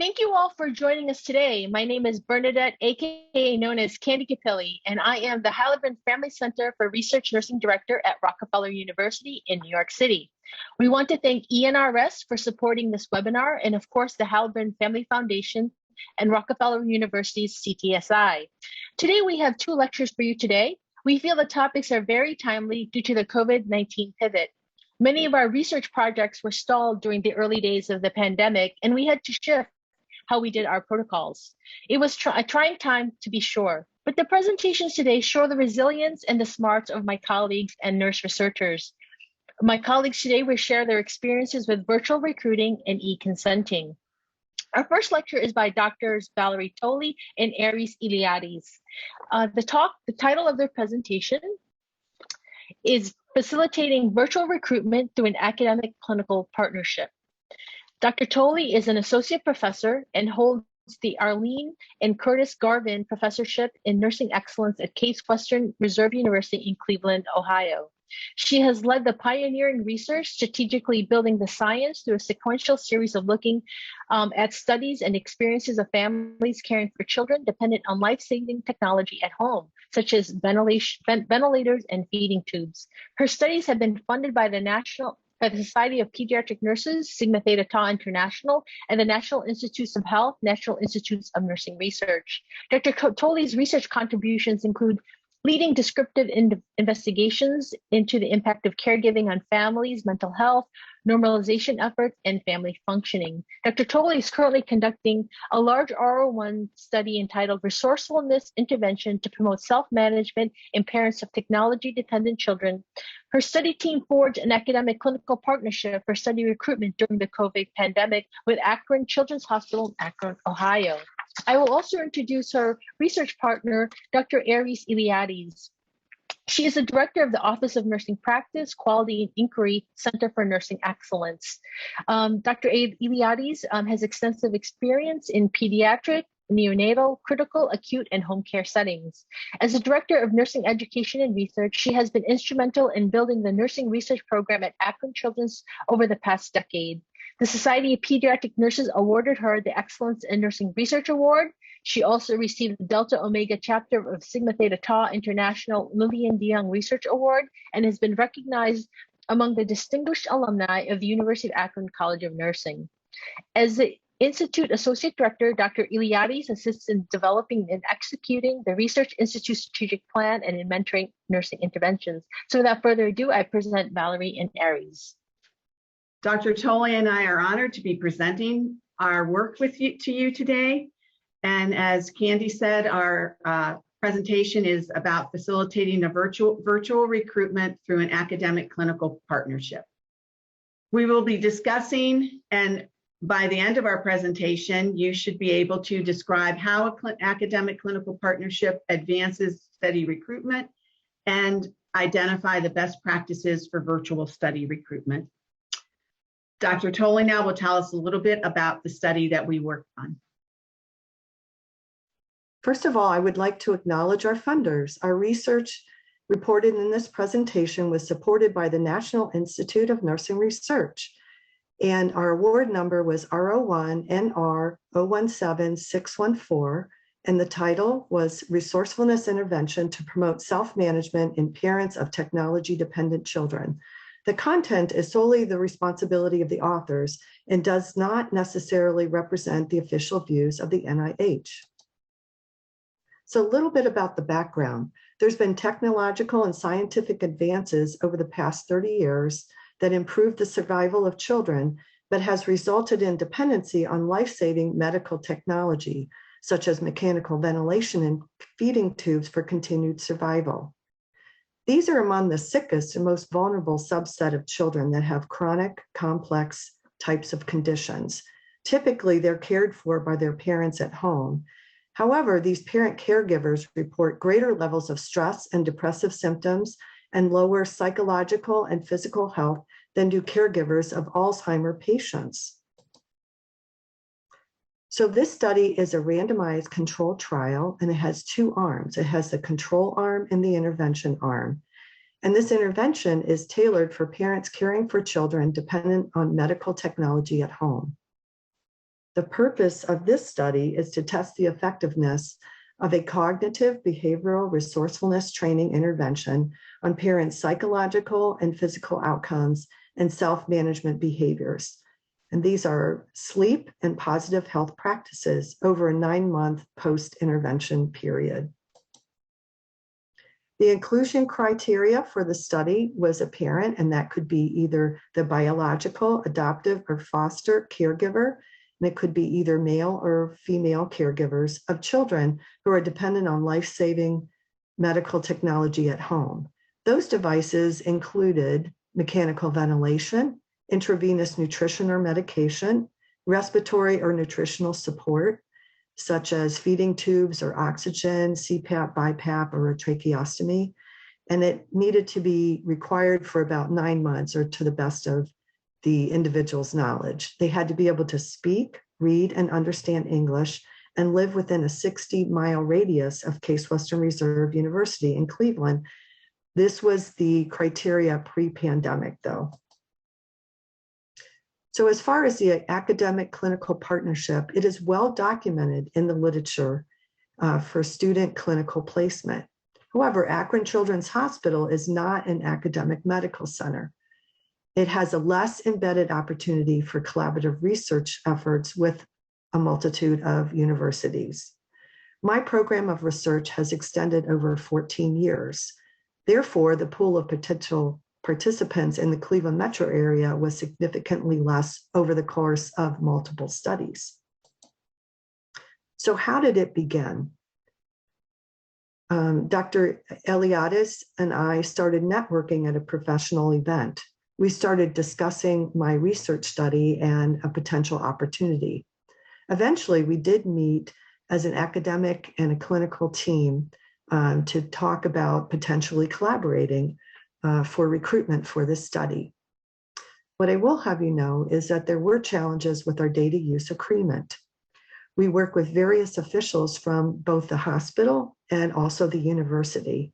Thank you all for joining us today. My name is Bernadette, aka known as Candy Capilli, and I am the Halliburton Family Center for Research Nursing Director at Rockefeller University in New York City. We want to thank ENRS for supporting this webinar, and of course, the Halliburton Family Foundation and Rockefeller University's CTSI. Today, we have two lectures for you today. We feel the topics are very timely due to the COVID-19 pivot. Many of our research projects were stalled during the early days of the pandemic, and we had to shift how we did our protocols. It was a trying time, to be sure, but the presentations today show the resilience and the smarts of my colleagues and nurse researchers. My colleagues today will share their experiences with virtual recruiting and e-consenting. Our first lecture is by Drs. Valerie Tolley and Aries Iliadis. The title of their presentation is Facilitating Virtual Recruitment Through an Academic Clinical Partnership. Dr. Tolley is an associate professor and holds the Arlene and Curtis Garvin Professorship in Nursing Excellence at Case Western Reserve University in Cleveland, Ohio. She has led the pioneering research, strategically building the science through a sequential series of looking at studies and experiences of families caring for children dependent on life-saving technology at home, such as ventilators and feeding tubes. Her studies have been funded by the Society of Pediatric Nurses, Sigma Theta Tau International, and the National Institutes of Health, National Institutes of Nursing Research. Dr. Tolley's research contributions include leading descriptive investigations into the impact of caregiving on families, mental health, normalization efforts, and family functioning. Dr. Tolley is currently conducting a large R01 study entitled Resourcefulness Intervention to Promote Self-Management in Parents of Technology-Dependent Children. Her study team forged an academic clinical partnership for study recruitment during the COVID pandemic with Akron Children's Hospital in Akron, Ohio. I will also introduce her research partner, Dr. Aries Iliadis. She is the director of the Office of Nursing Practice, Quality and Inquiry Center for Nursing Excellence. Dr. Iliadis has extensive experience in pediatric, neonatal, critical, acute, and home care settings. As the Director of Nursing Education and Research, she has been instrumental in building the nursing research program at Akron Children's over the past decade. The Society of Pediatric Nurses awarded her the Excellence in Nursing Research Award. She also received the Delta Omega chapter of Sigma Theta Tau International Lillian DeYoung Research Award and has been recognized among the distinguished alumni of the University of Akron College of Nursing. As the Institute Associate Director, Dr. Iliadis assists in developing and executing the Research Institute Strategic Plan and in mentoring nursing interventions. So without further ado, I present Valerie and Aries. Dr. Tolley and I are honored to be presenting our work to you today. And as Candy said, our presentation is about facilitating a virtual recruitment through an academic clinical partnership. We will be discussing, and by the end of our presentation, you should be able to describe how an academic clinical partnership advances study recruitment and identify the best practices for virtual study recruitment. Dr. Tolley now will tell us a little bit about the study that we worked on. First of all, I would like to acknowledge our funders. Our research reported in this presentation was supported by the National Institute of Nursing Research, and our award number was R01NR017614, and the title was Resourcefulness Intervention to Promote Self-Management in Parents of Technology-Dependent Children. The content is solely the responsibility of the authors and does not necessarily represent the official views of the NIH. So a little bit about the background. There's been technological and scientific advances over the past 30 years that improve the survival of children, but has resulted in dependency on life-saving medical technology, such as mechanical ventilation and feeding tubes for continued survival. These are among the sickest and most vulnerable subset of children that have chronic, complex types of conditions. Typically, they're cared for by their parents at home. However, these parent caregivers report greater levels of stress and depressive symptoms and lower psychological and physical health than do caregivers of Alzheimer's patients. So this study is a randomized controlled trial, and it has two arms. It has the control arm and the intervention arm. And this intervention is tailored for parents caring for children dependent on medical technology at home. The purpose of this study is to test the effectiveness of a cognitive behavioral resourcefulness training intervention on parents' psychological and physical outcomes and self-management behaviors. And these are sleep and positive health practices over a 9-month post-intervention period. The inclusion criteria for the study was apparent, and that could be either the biological, adoptive, or foster caregiver, and it could be either male or female caregivers of children who are dependent on life-saving medical technology at home. Those devices included mechanical ventilation, intravenous nutrition or medication, respiratory or nutritional support, such as feeding tubes or oxygen, CPAP, BiPAP, or a tracheostomy. And it needed to be required for about 9 months, or to the best of the individual's knowledge. They had to be able to speak, read, and understand English, and live within a 60-mile radius of Case Western Reserve University in Cleveland. This was the criteria pre-pandemic, though. So as far as the academic clinical partnership, it is well documented in the literature for student clinical placement. However, Akron Children's Hospital is not an academic medical center. It has a less embedded opportunity for collaborative research efforts with a multitude of universities. My program of research has extended over 14 years. Therefore, the pool of potential participants in the Cleveland metro area was significantly less over the course of multiple studies. So how did it begin? Dr. Eliades and I started networking at a professional event. We started discussing my research study and a potential opportunity. Eventually, we did meet as an academic and a clinical team to talk about potentially collaborating for recruitment for this study. What I will have you know is that there were challenges with our data use agreement. We work with various officials from both the hospital and also the university.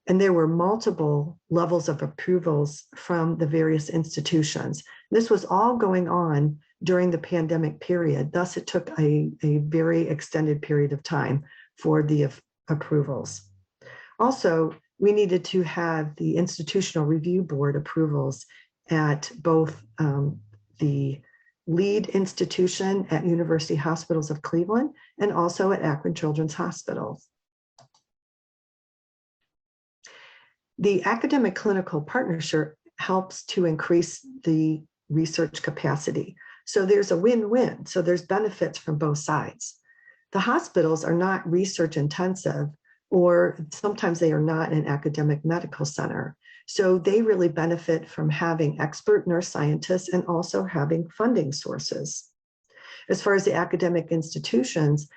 And there were multiple levels of approvals from the various institutions. This was all going on during the pandemic period. Thus, it took a very extended period of time for the approvals. Also, we needed to have the institutional review board approvals at both the lead institution at University Hospitals of Cleveland and also at Akron Children's Hospital. The academic clinical partnership helps to increase the research capacity. So there's a win-win. So there's benefits from both sides. The hospitals are not research intensive, or sometimes they are not an academic medical center. So they really benefit from having expert nurse scientists and also having funding sources. As far as the academic institutions,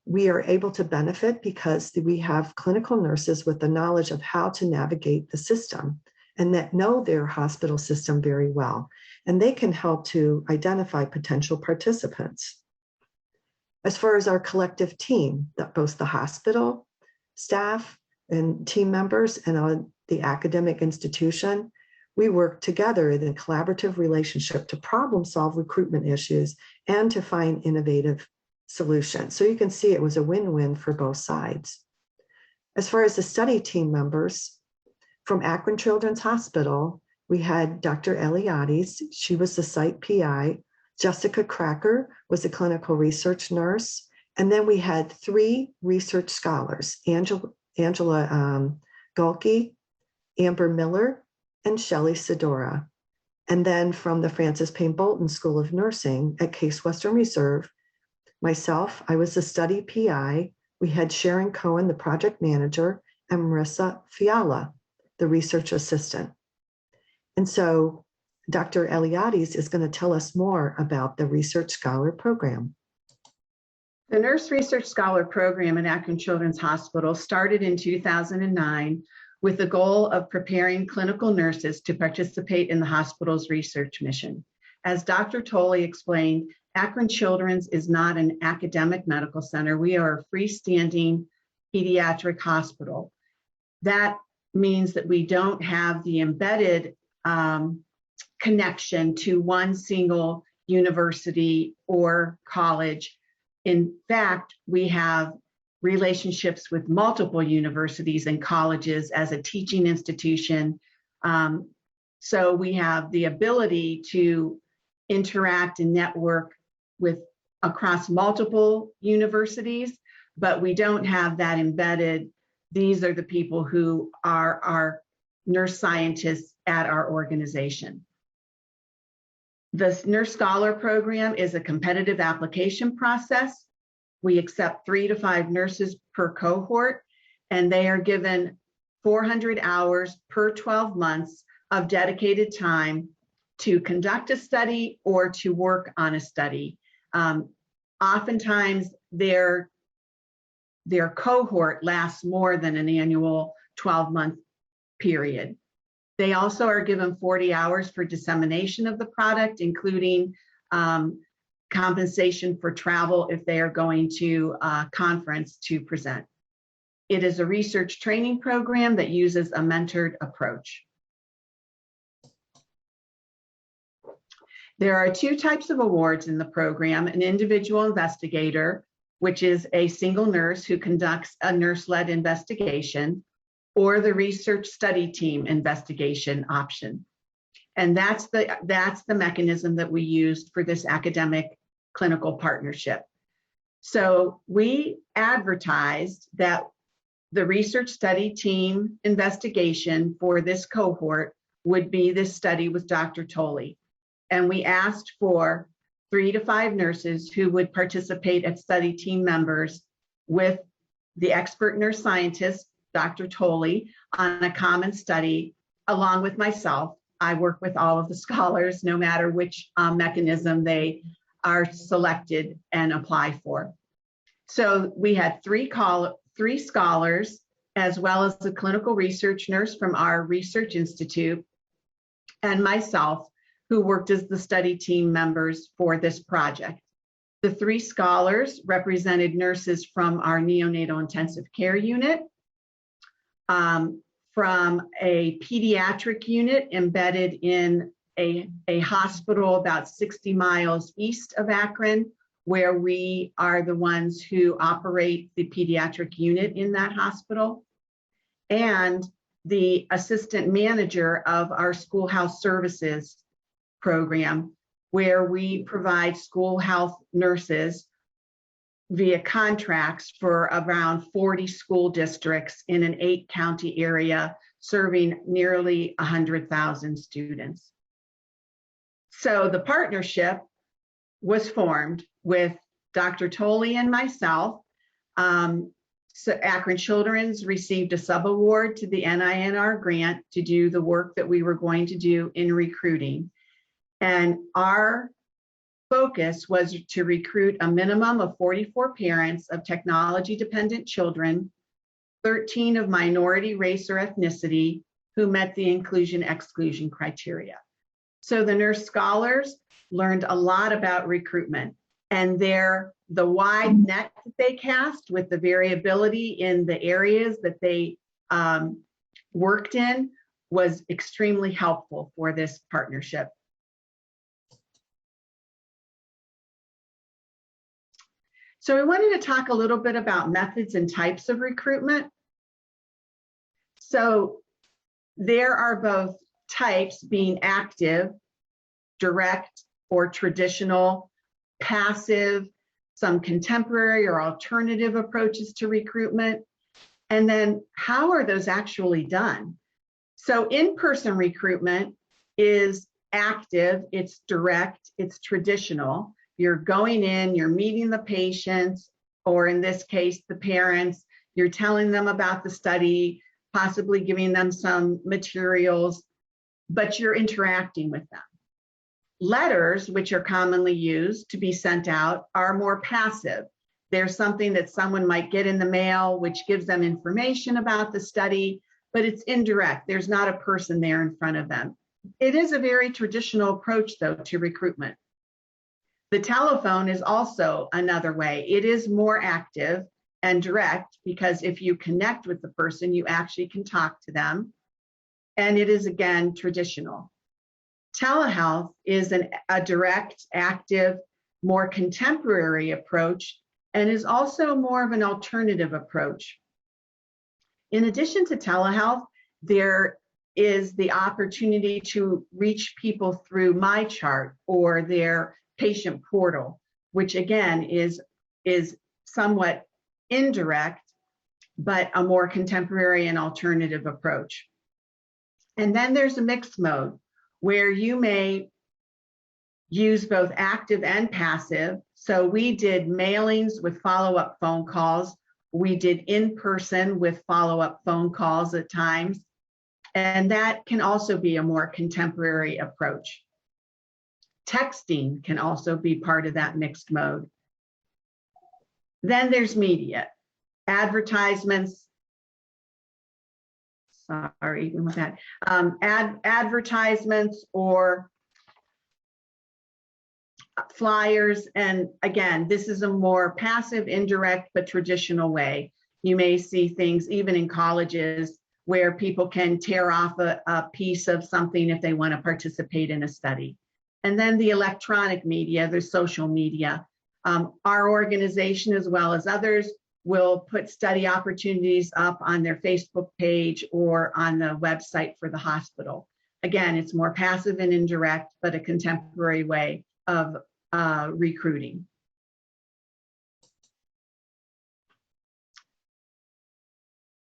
we are able to benefit because we have clinical nurses with the knowledge of how to navigate the system and that know their hospital system very well. And they can help to identify potential participants. As far as our collective team, that both the hospital, staff, and team members and the academic institution, we work together in a collaborative relationship to problem solve recruitment issues and to find innovative solutions. So you can see it was a win-win for both sides. As far as the study team members, from Akron Children's Hospital, we had Dr. Eliades. She was the site PI. Jessica Cracker was a clinical research nurse. And then we had 3 research scholars, Angela Gulke, Amber Miller, and Shelley Sidora. And then from the Francis Payne Bolton School of Nursing at Case Western Reserve, myself, I was the study PI. We had Sharon Cohen, the project manager, and Marissa Fiala, the research assistant. And so Dr. Eliades is going to tell us more about the Research Scholar Program. The Nurse Research Scholar Program at Akron Children's Hospital started in 2009 with the goal of preparing clinical nurses to participate in the hospital's research mission. As Dr. Tolle explained, Akron Children's is not an academic medical center. We are a freestanding pediatric hospital. That means that we don't have the embedded connection to one single university or college. In fact, we have relationships with multiple universities and colleges as a teaching institution. So we have the ability to interact and network with across multiple universities, but we don't have that embedded. These are the people who are our nurse scientists at our organization. The Nurse Scholar Program is a competitive application process. We accept 3 to 5 nurses per cohort, and they are given 400 hours per 12 months of dedicated time to conduct a study or to work on a study. Oftentimes, their cohort lasts more than an annual 12-month period. They also are given 40 hours for dissemination of the product, including compensation for travel if they are going to a conference to present. It is a research training program that uses a mentored approach. There are 2 types of awards in the program: an individual investigator, which is a single nurse who conducts a nurse-led investigation, or the research study team investigation option. And that's the mechanism that we used for this academic clinical partnership. So we advertised that the research study team investigation for this cohort would be this study with Dr. Tolley. And we asked for 3 to 5 nurses who would participate as study team members with the expert nurse scientist, Dr. Tolley, on a common study, along with myself. I work with all of the scholars, no matter which mechanism they are selected and apply for. So we had 3 scholars, as well as a clinical research nurse from our research institute, and myself, who worked as the study team members for this project. The 3 scholars represented nurses from our neonatal intensive care unit, from a pediatric unit embedded in a hospital about 60 miles east of Akron, where we are the ones who operate the pediatric unit in that hospital, and the assistant manager of our schoolhouse services program, where we provide school health nurses via contracts for around 40 school districts in an 8-county area, serving nearly 100,000 students. So the partnership was formed with Dr. Tolley and myself. So Akron Children's received a subaward to the NINR grant to do the work that we were going to do in recruiting. And our focus was to recruit a minimum of 44 parents of technology-dependent children, 13 of minority race or ethnicity who met the inclusion-exclusion criteria. So the nurse scholars learned a lot about recruitment, and the wide net that they cast with the variability in the areas that they worked in was extremely helpful for this partnership. So we wanted to talk a little bit about methods and types of recruitment. So there are both types, being active, direct, or traditional, passive, some contemporary or alternative approaches to recruitment. And then how are those actually done? So in-person recruitment is active, it's direct, it's traditional. You're going in, you're meeting the patients, or in this case, the parents, you're telling them about the study, possibly giving them some materials, but you're interacting with them. Letters, which are commonly used to be sent out, are more passive. There's something that someone might get in the mail, which gives them information about the study, but it's indirect. There's not a person there in front of them. It is a very traditional approach, though, to recruitment. The telephone is also another way. It is more active and direct because if you connect with the person, you actually can talk to them. And it is, again, traditional. Telehealth is a direct, active, more contemporary approach and is also more of an alternative approach. In addition to telehealth, there is the opportunity to reach people through MyChart or their patient portal, which again is somewhat indirect, but a more contemporary and alternative approach. And then there's a mixed mode where you may use both active and passive. So we did mailings with follow-up phone calls. We did in-person with follow-up phone calls at times. And that can also be a more contemporary approach. Texting can also be part of that mixed mode. Then there's media, advertisements. Sorry, with that. Advertisements or flyers. And again, this is a more passive, indirect, but traditional way. You may see things even in colleges where people can tear off a piece of something if they want to participate in a study. And then the electronic media, the social media. Our organization, as well as others, will put study opportunities up on their Facebook page or on the website for the hospital. Again, it's more passive and indirect, but a contemporary way of recruiting.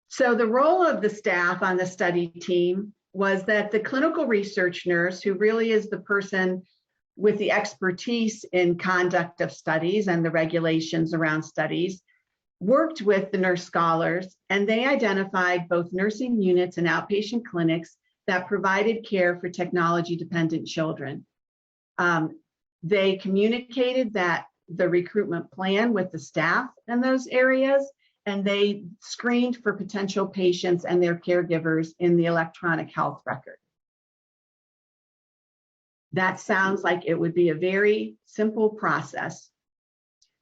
So the role of the staff on the study team was that the clinical research nurse, who really is the person with the expertise in conduct of studies and the regulations around studies, worked with the nurse scholars, and they identified both nursing units and outpatient clinics that provided care for technology-dependent children. They communicated that the recruitment plan with the staff in those areas, and they screened for potential patients and their caregivers in the electronic health record. That sounds like it would be a very simple process.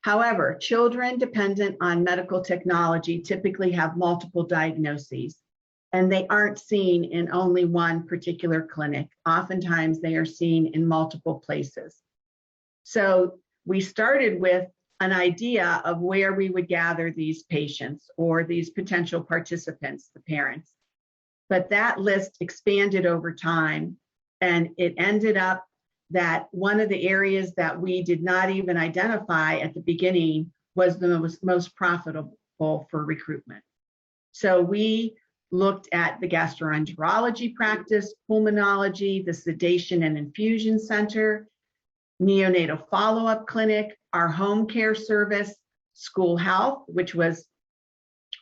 However, children dependent on medical technology typically have multiple diagnoses, and they aren't seen in only one particular clinic. Oftentimes they are seen in multiple places. So we started with an idea of where we would gather these patients or these potential participants, the parents. But that list expanded over time, and it ended up that one of the areas that we did not even identify at the beginning was the most profitable for recruitment. So we looked at the gastroenterology practice, pulmonology, the sedation and infusion center, neonatal follow-up clinic, our home care service, school health, which was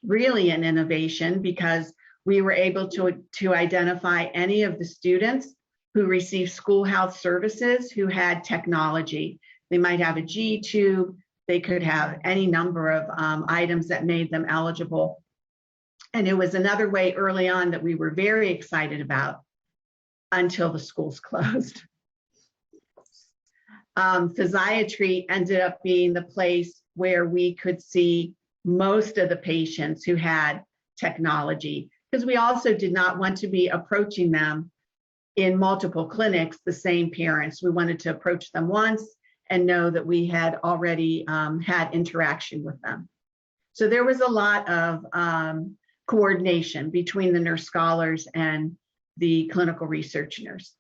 really an innovation because we were able to identify any of the students who received school health services who had technology. They might have a G-tube, they could have any number of items that made them eligible. And it was another way early on that we were very excited about until the schools closed. Physiatry ended up being the place where we could see most of the patients who had technology, because we also did not want to be approaching them in multiple clinics, the same parents. We wanted to approach them once and know that we had already had interaction with them. So there was a lot of coordination between the nurse scholars and the clinical research nurse.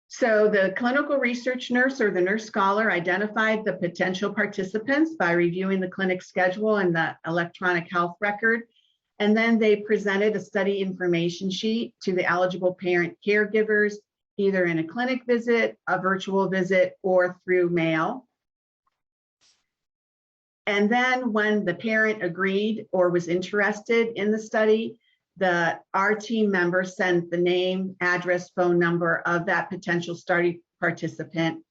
So the clinical research nurse or the nurse scholar identified the potential participants by reviewing the clinic schedule and the electronic health record. And then they presented a study information sheet to the eligible parent caregivers, either in a clinic visit, a virtual visit, or through mail. And then when the parent agreed or was interested in the study, our team member sent the name, address, phone number of that potential study participant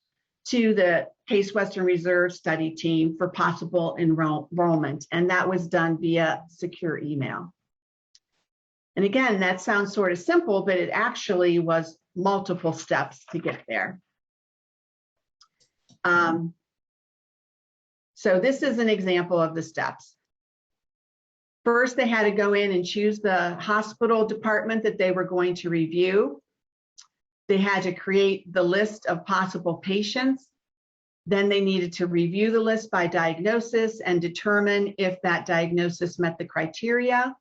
to the Case Western Reserve study team for possible enrollment. And that was done via secure email. And again, that sounds sort of simple, but it actually was multiple steps to get there. So this is an example of the steps. First, they had to go in and choose the hospital department that they were going to review. They had to create the list of possible patients. Then they needed to review the list by diagnosis and determine if that diagnosis met the criteria.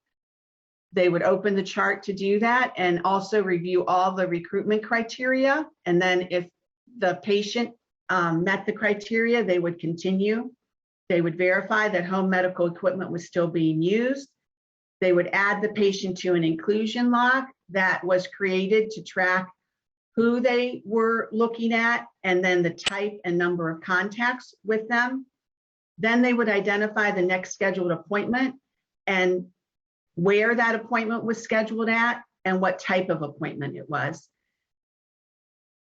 They would open the chart to do that and also review all the recruitment criteria. And then if the patient met the criteria, they would continue. They would verify that home medical equipment was still being used. They would add the patient to an inclusion log that was created to track who they were looking at and then the type and number of contacts with them. Then they would identify the next scheduled appointment and where that appointment was scheduled at and what type of appointment it was.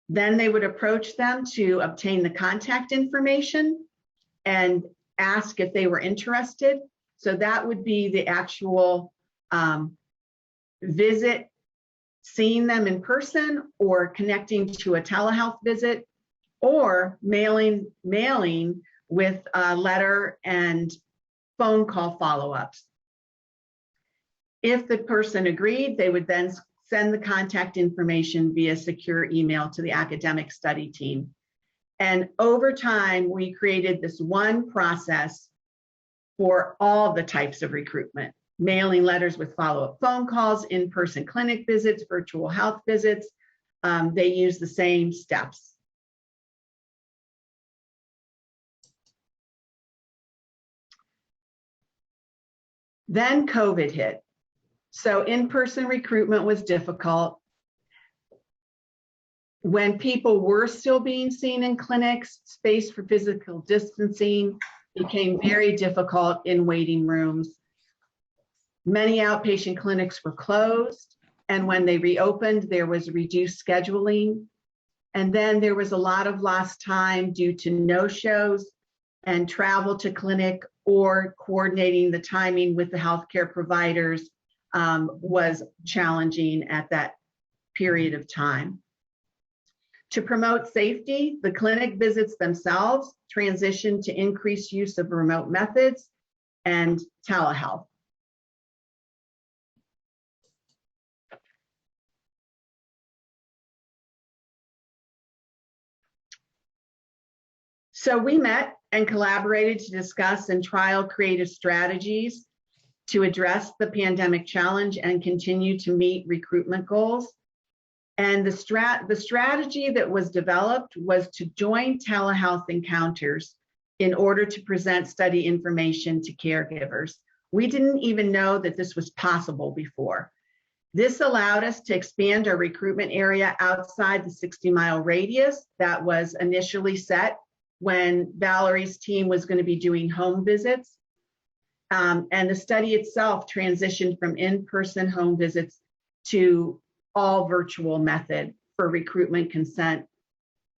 Then they would approach them to obtain the contact information and ask if they were interested. So that would be the actual visit, seeing them in person or connecting to a telehealth visit or mailing with a letter and phone call follow-ups. If the person agreed, they would then send the contact information via secure email to the academic study team. And over time, we created this one process for all the types of recruitment: mailing letters with follow-up phone calls, in-person clinic visits, virtual health visits. They use the same steps. Then COVID hit. So in-person recruitment was difficult. When people were still being seen in clinics, space for physical distancing became very difficult in waiting rooms. Many outpatient clinics were closed, and when they reopened, there was reduced scheduling. And then there was a lot of lost time due to no-shows and travel to clinic, or coordinating the timing with the healthcare providers was challenging at that period of time. To promote safety, the clinic visits themselves transitioned to increased use of remote methods and telehealth. So we met and collaborated to discuss and trial creative strategies to address the pandemic challenge and continue to meet recruitment goals. And the strategy that was developed was to join telehealth encounters in order to present study information to caregivers. We didn't even know that this was possible before. This allowed us to expand our recruitment area outside the 60-mile radius that was initially set when Valerie's team was going to be doing home visits. And the study itself transitioned from in-person home visits to all virtual method for recruitment, consent,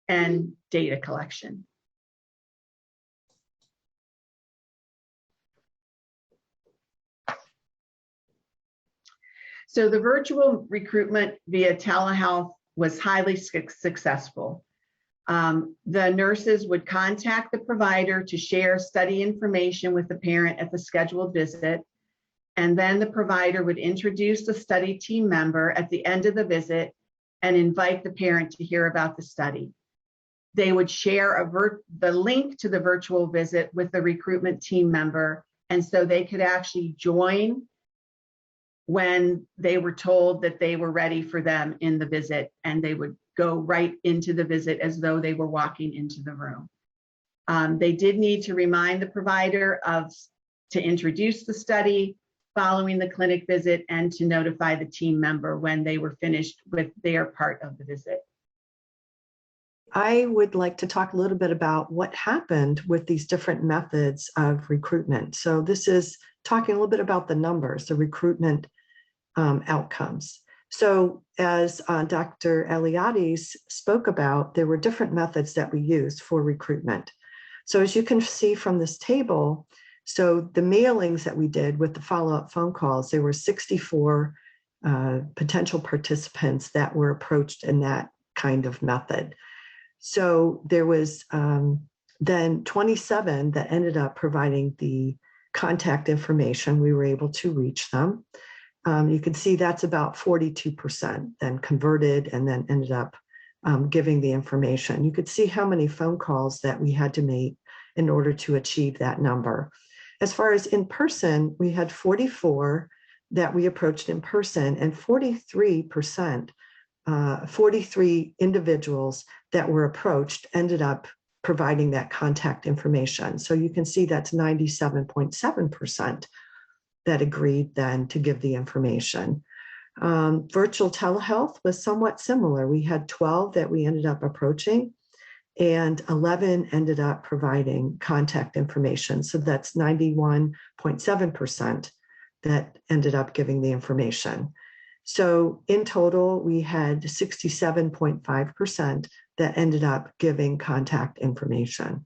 and data collection. So the virtual recruitment via telehealth was highly successful. The nurses would contact the provider to share study information with the parent at the scheduled visit. And then the provider would introduce the study team member at the end of the visit and invite the parent to hear about the study. They would share the link to the virtual visit with the recruitment team member, and so they could actually join when they were told that they were ready for them in the visit, and they would go right into the visit as though they were walking into the room. They did need to remind the provider to introduce the study following the clinic visit and to notify the team member when they were finished with their part of the visit. I would like to talk a little bit about what happened with these different methods of recruitment. So this is talking a little bit about the numbers, the recruitment outcomes. So as Dr. Eliades spoke about, there were different methods that we used for recruitment. So as you can see from this table, so the mailings that we did with the follow-up phone calls, there were 64 potential participants that were approached in that kind of method. So there was then 27 that ended up providing the contact information, we were able to reach them. You can see that's about 42% then converted and then ended up giving the information. You could see how many phone calls that we had to make in order to achieve that number. As far as in person, we had 44 that we approached in person, and 43%, 43 individuals that were approached ended up providing that contact information. So you can see that's 97.7% that agreed then to give the information. Virtual telehealth was somewhat similar. We had 12 that we ended up approaching, and 11 ended up providing contact information. So that's 91.7% that ended up giving the information. So in total, we had 67.5% that ended up giving contact information.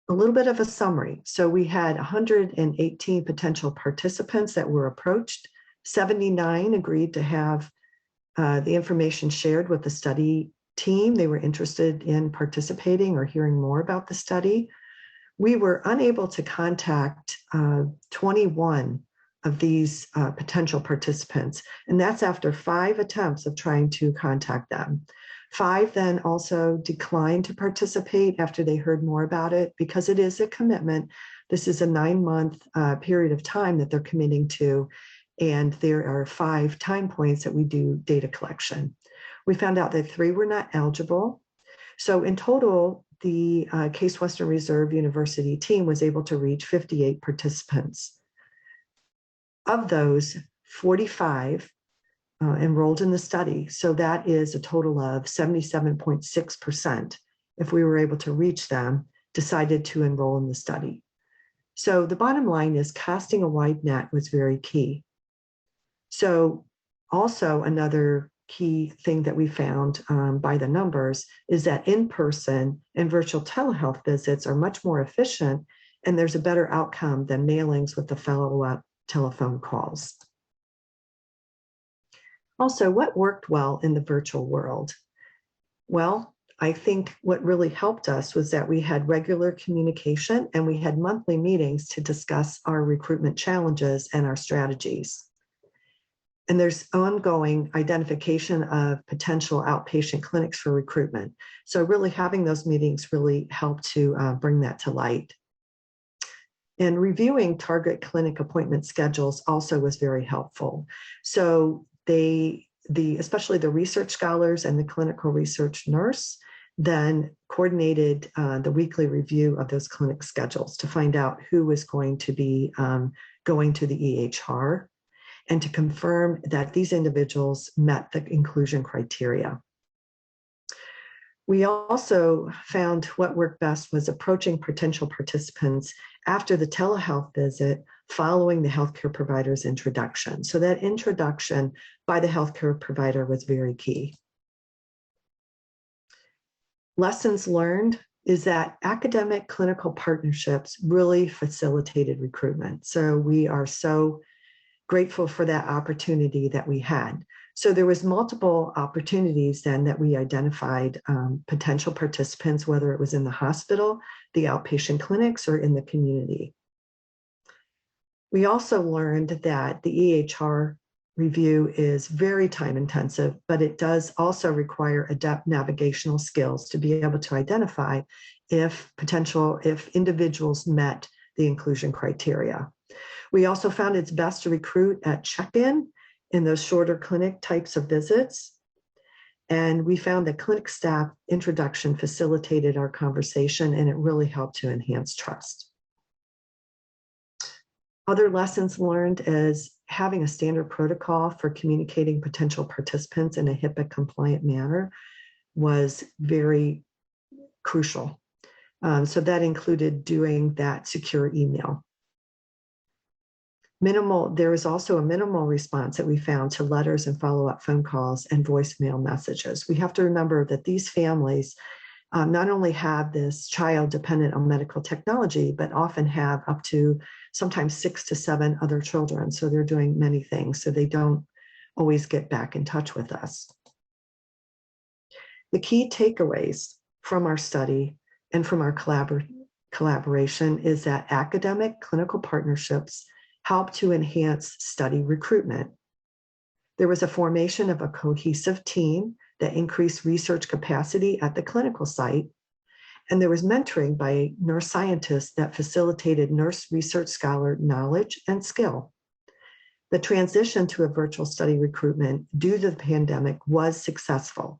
A little bit of a summary. So we had 118 potential participants that were approached. 79 agreed to have the information shared with the study team. They were interested in participating or hearing more about the study. We were unable to contact 21 of these potential participants, and that's after 5 attempts of trying to contact them. 5 then also declined to participate after they heard more about it, because it is a commitment. This is a 9-month period of time that they're committing to, and there are 5 time points that we do data collection. We found out that 3 were not eligible. So in total, the Case Western Reserve University team was able to reach 58 participants. Of those, 45 enrolled in the study. So that is a total of 77.6%. If we were able to reach them, decided to enroll in the study. So the bottom line is casting a wide net was very key. So also another key thing that we found by the numbers is that in-person and virtual telehealth visits are much more efficient, and there's a better outcome than mailings with the follow-up telephone calls. Also, what worked well in the virtual world? Well, I think what really helped us was that we had regular communication and we had monthly meetings to discuss our recruitment challenges and our strategies. And there's ongoing identification of potential outpatient clinics for recruitment. So really having those meetings really helped to bring that to light. And reviewing target clinic appointment schedules also was very helpful. So especially the research scholars and the clinical research nurse then coordinated the weekly review of those clinic schedules to find out who was going to be going to the EHR and to confirm that these individuals met the inclusion criteria. We also found what worked best was approaching potential participants after the telehealth visit following the healthcare provider's introduction. So that introduction by the healthcare provider was very key. Lessons learned is that academic clinical partnerships really facilitated recruitment. So we are so grateful for that opportunity that we had. So there was multiple opportunities then that we identified potential participants, whether it was in the hospital, the outpatient clinics, or in the community. We also learned that the EHR review is very time intensive, but it does also require adept navigational skills to be able to identify if individuals met the inclusion criteria. We also found it's best to recruit at check-in in those shorter clinic types of visits. And we found that clinic staff introduction facilitated our conversation, and it really helped to enhance trust. Other lessons learned is having a standard protocol for communicating potential participants in a HIPAA compliant manner was very crucial. So that included doing that secure email. There was also a minimal response that we found to letters and follow-up phone calls and voicemail messages. We have to remember that these families not only have this child dependent on medical technology, but often have up to sometimes 6 to 7 other children. So they're doing many things, so they don't always get back in touch with us. The key takeaways from our study and from our collaboration is that academic clinical partnerships help to enhance study recruitment. There was a formation of a cohesive team that increased research capacity at the clinical site, and there was mentoring by nurse scientists that facilitated nurse research scholar knowledge and skill. The transition to a virtual study recruitment due to the pandemic was successful.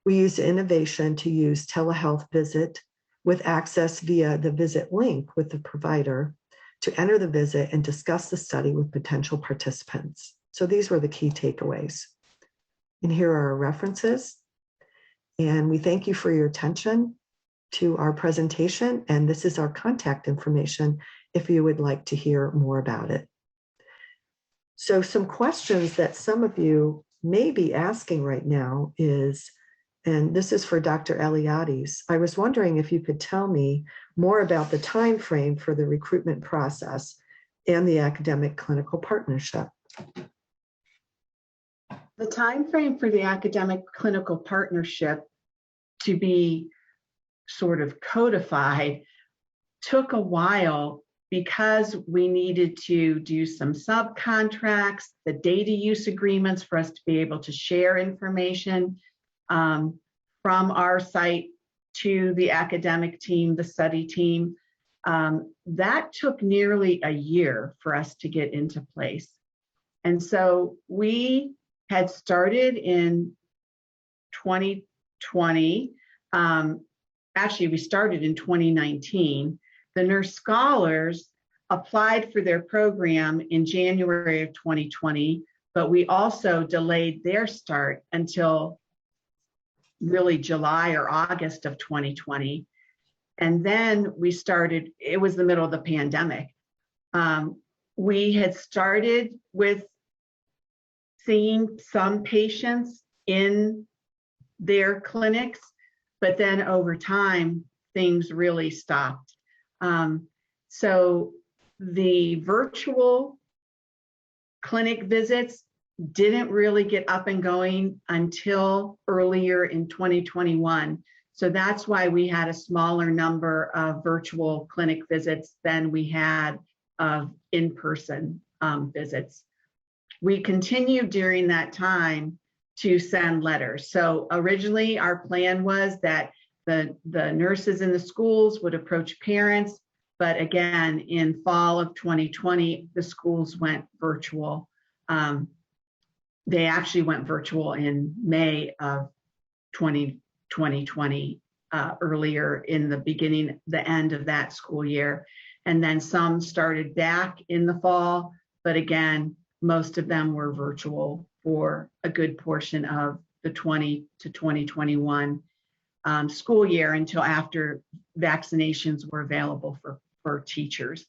We used innovation to use telehealth visit with access via the visit link with the provider to enter the visit and discuss the study with potential participants. So these were the key takeaways. And here are our references. And we thank you for your attention to our presentation. And this is our contact information if you would like to hear more about it. So some questions that some of you may be asking right now is, and this is for Dr. Eliades, I was wondering if you could tell me more about the time frame for the recruitment process and the academic clinical partnership. The time frame for the academic clinical partnership to be sort of codified took a while because we needed to do some subcontracts, the data use agreements for us to be able to share information from our site to the academic team, the study team. That took nearly a year for us to get into place. And so we had started in 2020. Actually, we started in 2019. The nurse scholars applied for their program in January of 2020, but we also delayed their start until really July or August of 2020. And then we started, it was the middle of the pandemic. We had started with seeing some patients in their clinics, but then over time, things really stopped. So the virtual clinic visits didn't really get up and going until earlier in 2021. So that's why we had a smaller number of virtual clinic visits than we had of in-person visits. We continued during that time to send letters. So originally our plan was that the nurses in the schools would approach parents, but again, in fall of 2020, the schools went virtual. They actually went virtual in May of 2020, earlier in the end of that school year. And then some started back in the fall, but again, most of them were virtual for a good portion of the 20 to 2021 school year until after vaccinations were available for teachers.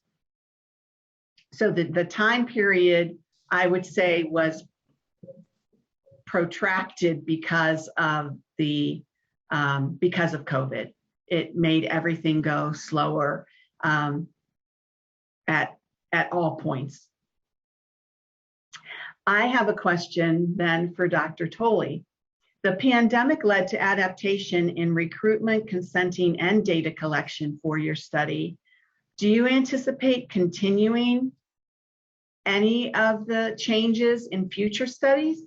So the time period, I would say, was protracted because of COVID. It made everything go slower at all points. I have a question then for Dr. Tolley. The pandemic led to adaptation in recruitment, consenting, and data collection for your study. Do you anticipate continuing any of the changes in future studies?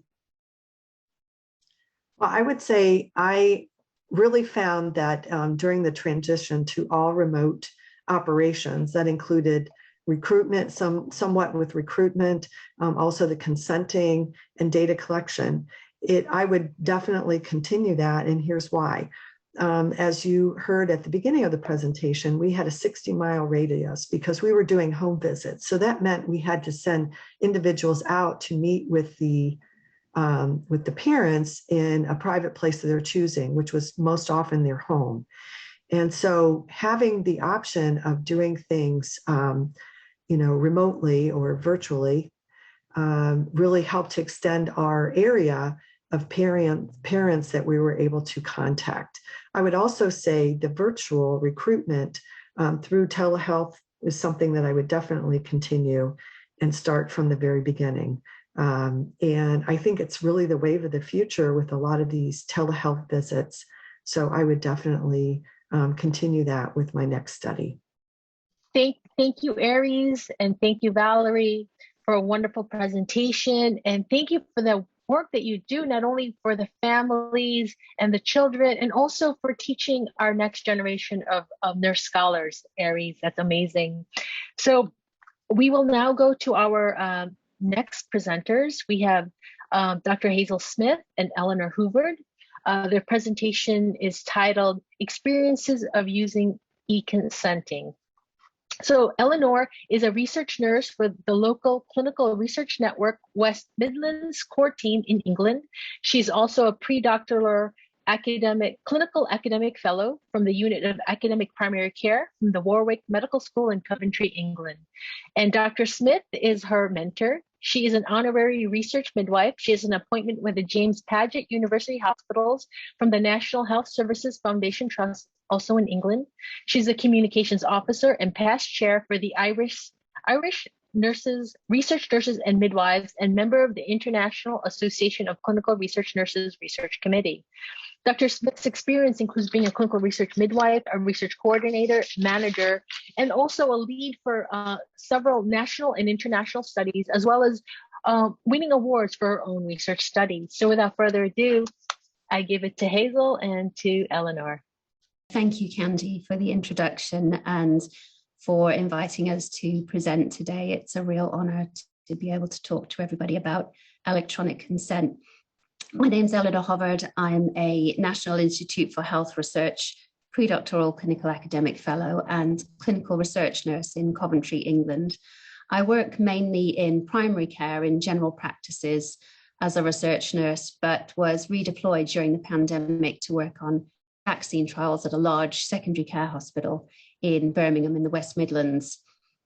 Well, I would say I really found that during the transition to all remote operations, that included recruitment, somewhat with recruitment, also the consenting and data collection. I would definitely continue that, and here's why. As you heard at the beginning of the presentation, we had a 60-mile radius because we were doing home visits. So that meant we had to send individuals out to meet with the parents in a private place of their choosing, which was most often their home. And so having the option of doing things, remotely or virtually, really helped to extend our area of parents that we were able to contact. I would also say the virtual recruitment through telehealth is something that I would definitely continue and start from the very beginning. And I think it's really the wave of the future with a lot of these telehealth visits. So I would definitely continue that with my next study. Thank you, Aries, and thank you, Valerie, for a wonderful presentation. And thank you for the work that you do, not only for the families and the children, and also for teaching our next generation of nurse scholars, Aries. That's amazing. So we will now go to our next presenters. We have Dr. Hazel Smith and Eleanor Hoover. Their presentation is titled Experiences of Using E-Consenting. So Eleanor is a research nurse for the local clinical research network West Midlands core team in England. She's also a pre-doctoral clinical academic fellow from the Unit of Academic Primary Care from the Warwick Medical School in Coventry, England. And Dr. Smith is her mentor. She is an honorary research midwife. She has an appointment with the James Paget University Hospitals from the National Health Services Foundation Trust, also in England. She's a communications officer and past chair for the Irish Nurses, Research Nurses and Midwives, and member of the International Association of Clinical Research Nurses Research Committee. Dr. Smith's experience includes being a clinical research midwife, a research coordinator, manager, and also a lead for several national and international studies, as well as winning awards for her own research studies. So without further ado, I give it to Hazel and to Eleanor. Thank you, Candy, for the introduction and for inviting us to present today. It's a real honor to be able to talk to everybody about electronic consent. My name's Eleanor Hoover. I'm a National Institute for Health Research pre-doctoral clinical academic fellow and clinical research nurse in Coventry, England. I work mainly in primary care in general practices as a research nurse, but was redeployed during the pandemic to work on vaccine trials at a large secondary care hospital in Birmingham in the West Midlands.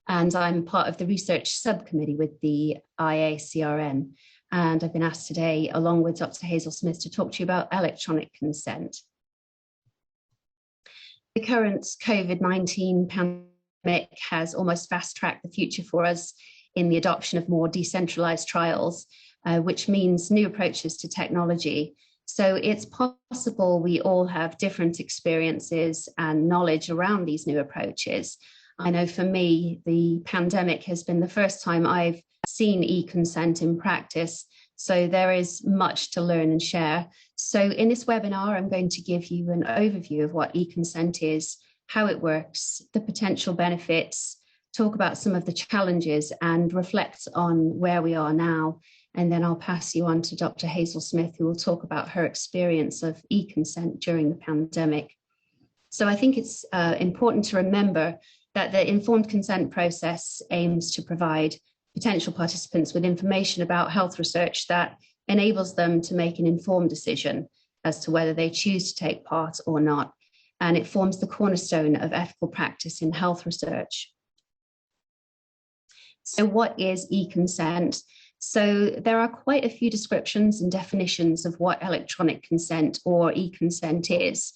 And I'm part of the research subcommittee with the IACRN. And I've been asked today, along with Dr. Hazel Smith, to talk to you about electronic consent. The current COVID-19 pandemic has almost fast-tracked the future for us in the adoption of more decentralized trials, which means new approaches to technology. So it's possible we all have different experiences and knowledge around these new approaches. I know for me, the pandemic has been the first time I've seen e-consent in practice, so there is much to learn and share. So in this webinar, I'm going to give you an overview of what e-consent is, how it works, the potential benefits, talk about some of the challenges and reflect on where we are now. And then I'll pass you on to Dr. Hazel Smith, who will talk about her experience of e-consent during the pandemic. So I think it's important to remember that the informed consent process aims to provide potential participants with information about health research that enables them to make an informed decision as to whether they choose to take part or not. And it forms the cornerstone of ethical practice in health research. So what is e-consent? So there are quite a few descriptions and definitions of what electronic consent or e-consent is.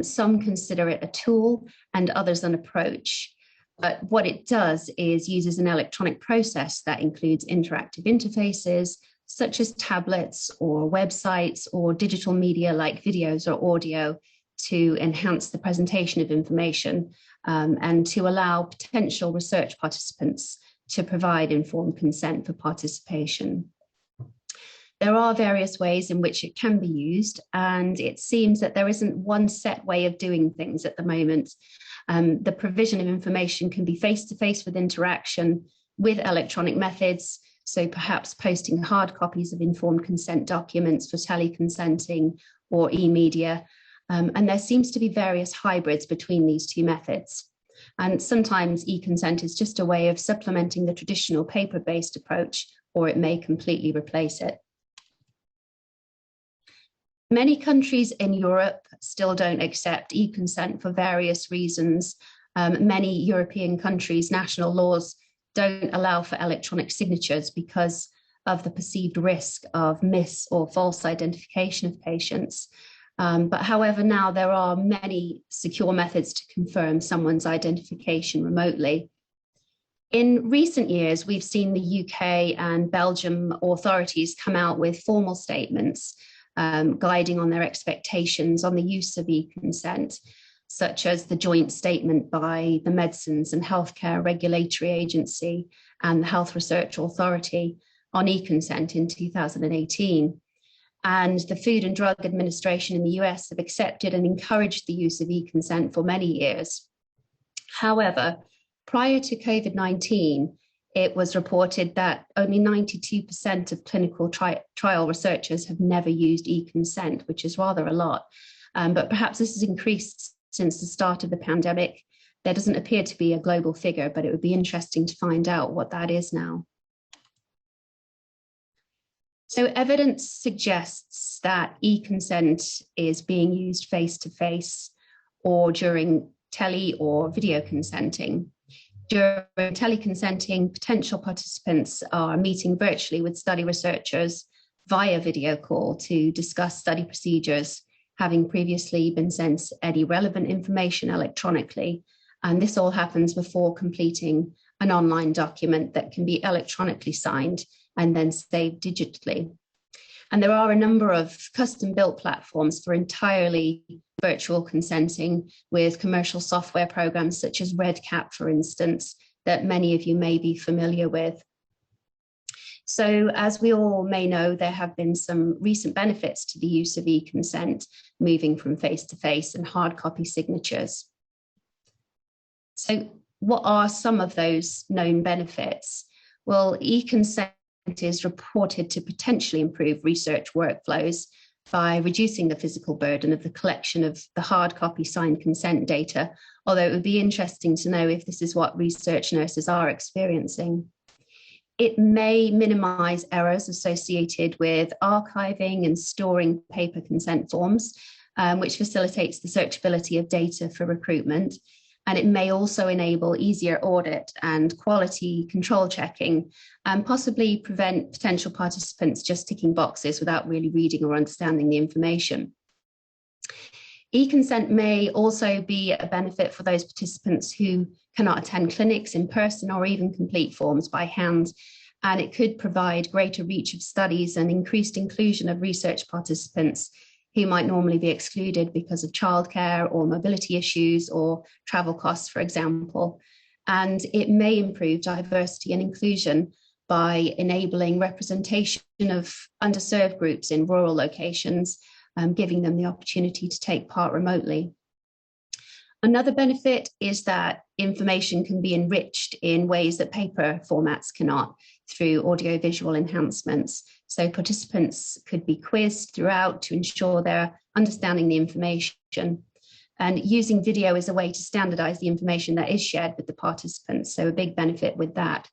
Some consider it a tool and others an approach. But what it does is uses an electronic process that includes interactive interfaces, such as tablets or websites or digital media like videos or audio, to enhance the presentation of information and to allow potential research participants to provide informed consent for participation. There are various ways in which it can be used, and it seems that there isn't one set way of doing things at the moment. The provision of information can be face-to-face with interaction with electronic methods, so perhaps posting hard copies of informed consent documents for teleconsenting or e-media, and there seems to be various hybrids between these two methods. And sometimes e-consent is just a way of supplementing the traditional paper-based approach, or it may completely replace it. Many countries in Europe still don't accept e-consent for various reasons. Many European countries' national laws don't allow for electronic signatures because of the perceived risk of mis or false identification of patients. But however, now there are many secure methods to confirm someone's identification remotely. In recent years, we've seen the UK and Belgium authorities come out with formal statements guiding on their expectations on the use of e-consent. such as the joint statement by the Medicines and Healthcare Regulatory Agency and the Health Research Authority on e-consent in 2018. And the Food and Drug Administration in the US have accepted and encouraged the use of e-consent for many years. However, prior to COVID-19, it was reported that only 92% of clinical trial researchers have never used e-consent, which is rather a lot. But perhaps this has increased since the start of the pandemic. There doesn't appear to be a global figure, but it would be interesting to find out what that is now. So evidence suggests that e-consent is being used face-to-face or during tele or video consenting. During teleconsenting, potential participants are meeting virtually with study researchers via video call to discuss study procedures, having previously been sent any relevant information electronically. And this all happens before completing an online document that can be electronically signed and then saved digitally. And there are a number of custom-built platforms for entirely virtual consenting with commercial software programs such as RedCap, for instance, that many of you may be familiar with. So as we all may know, there have been some recent benefits to the use of e-consent, moving from face-to-face and hard copy signatures. So what are some of those known benefits? Well, e-consent is reported to potentially improve research workflows by reducing the physical burden of the collection of the hard copy signed consent data, although it would be interesting to know if this is what research nurses are experiencing. It may minimize errors associated with archiving and storing paper consent forms, which facilitates the searchability of data for recruitment. And it may also enable easier audit and quality control checking, and possibly prevent potential participants just ticking boxes without really reading or understanding the information. E-consent may also be a benefit for those participants who cannot attend clinics in person or even complete forms by hand, and it could provide greater reach of studies and increased inclusion of research participants who might normally be excluded because of childcare or mobility issues or travel costs, for example. And it may improve diversity and inclusion by enabling representation of underserved groups in rural locations, giving them the opportunity to take part remotely. Another benefit is that information can be enriched in ways that paper formats cannot through audiovisual enhancements. So participants could be quizzed throughout to ensure they're understanding the information. And using video is a way to standardize the information that is shared with the participants. So a big benefit with that.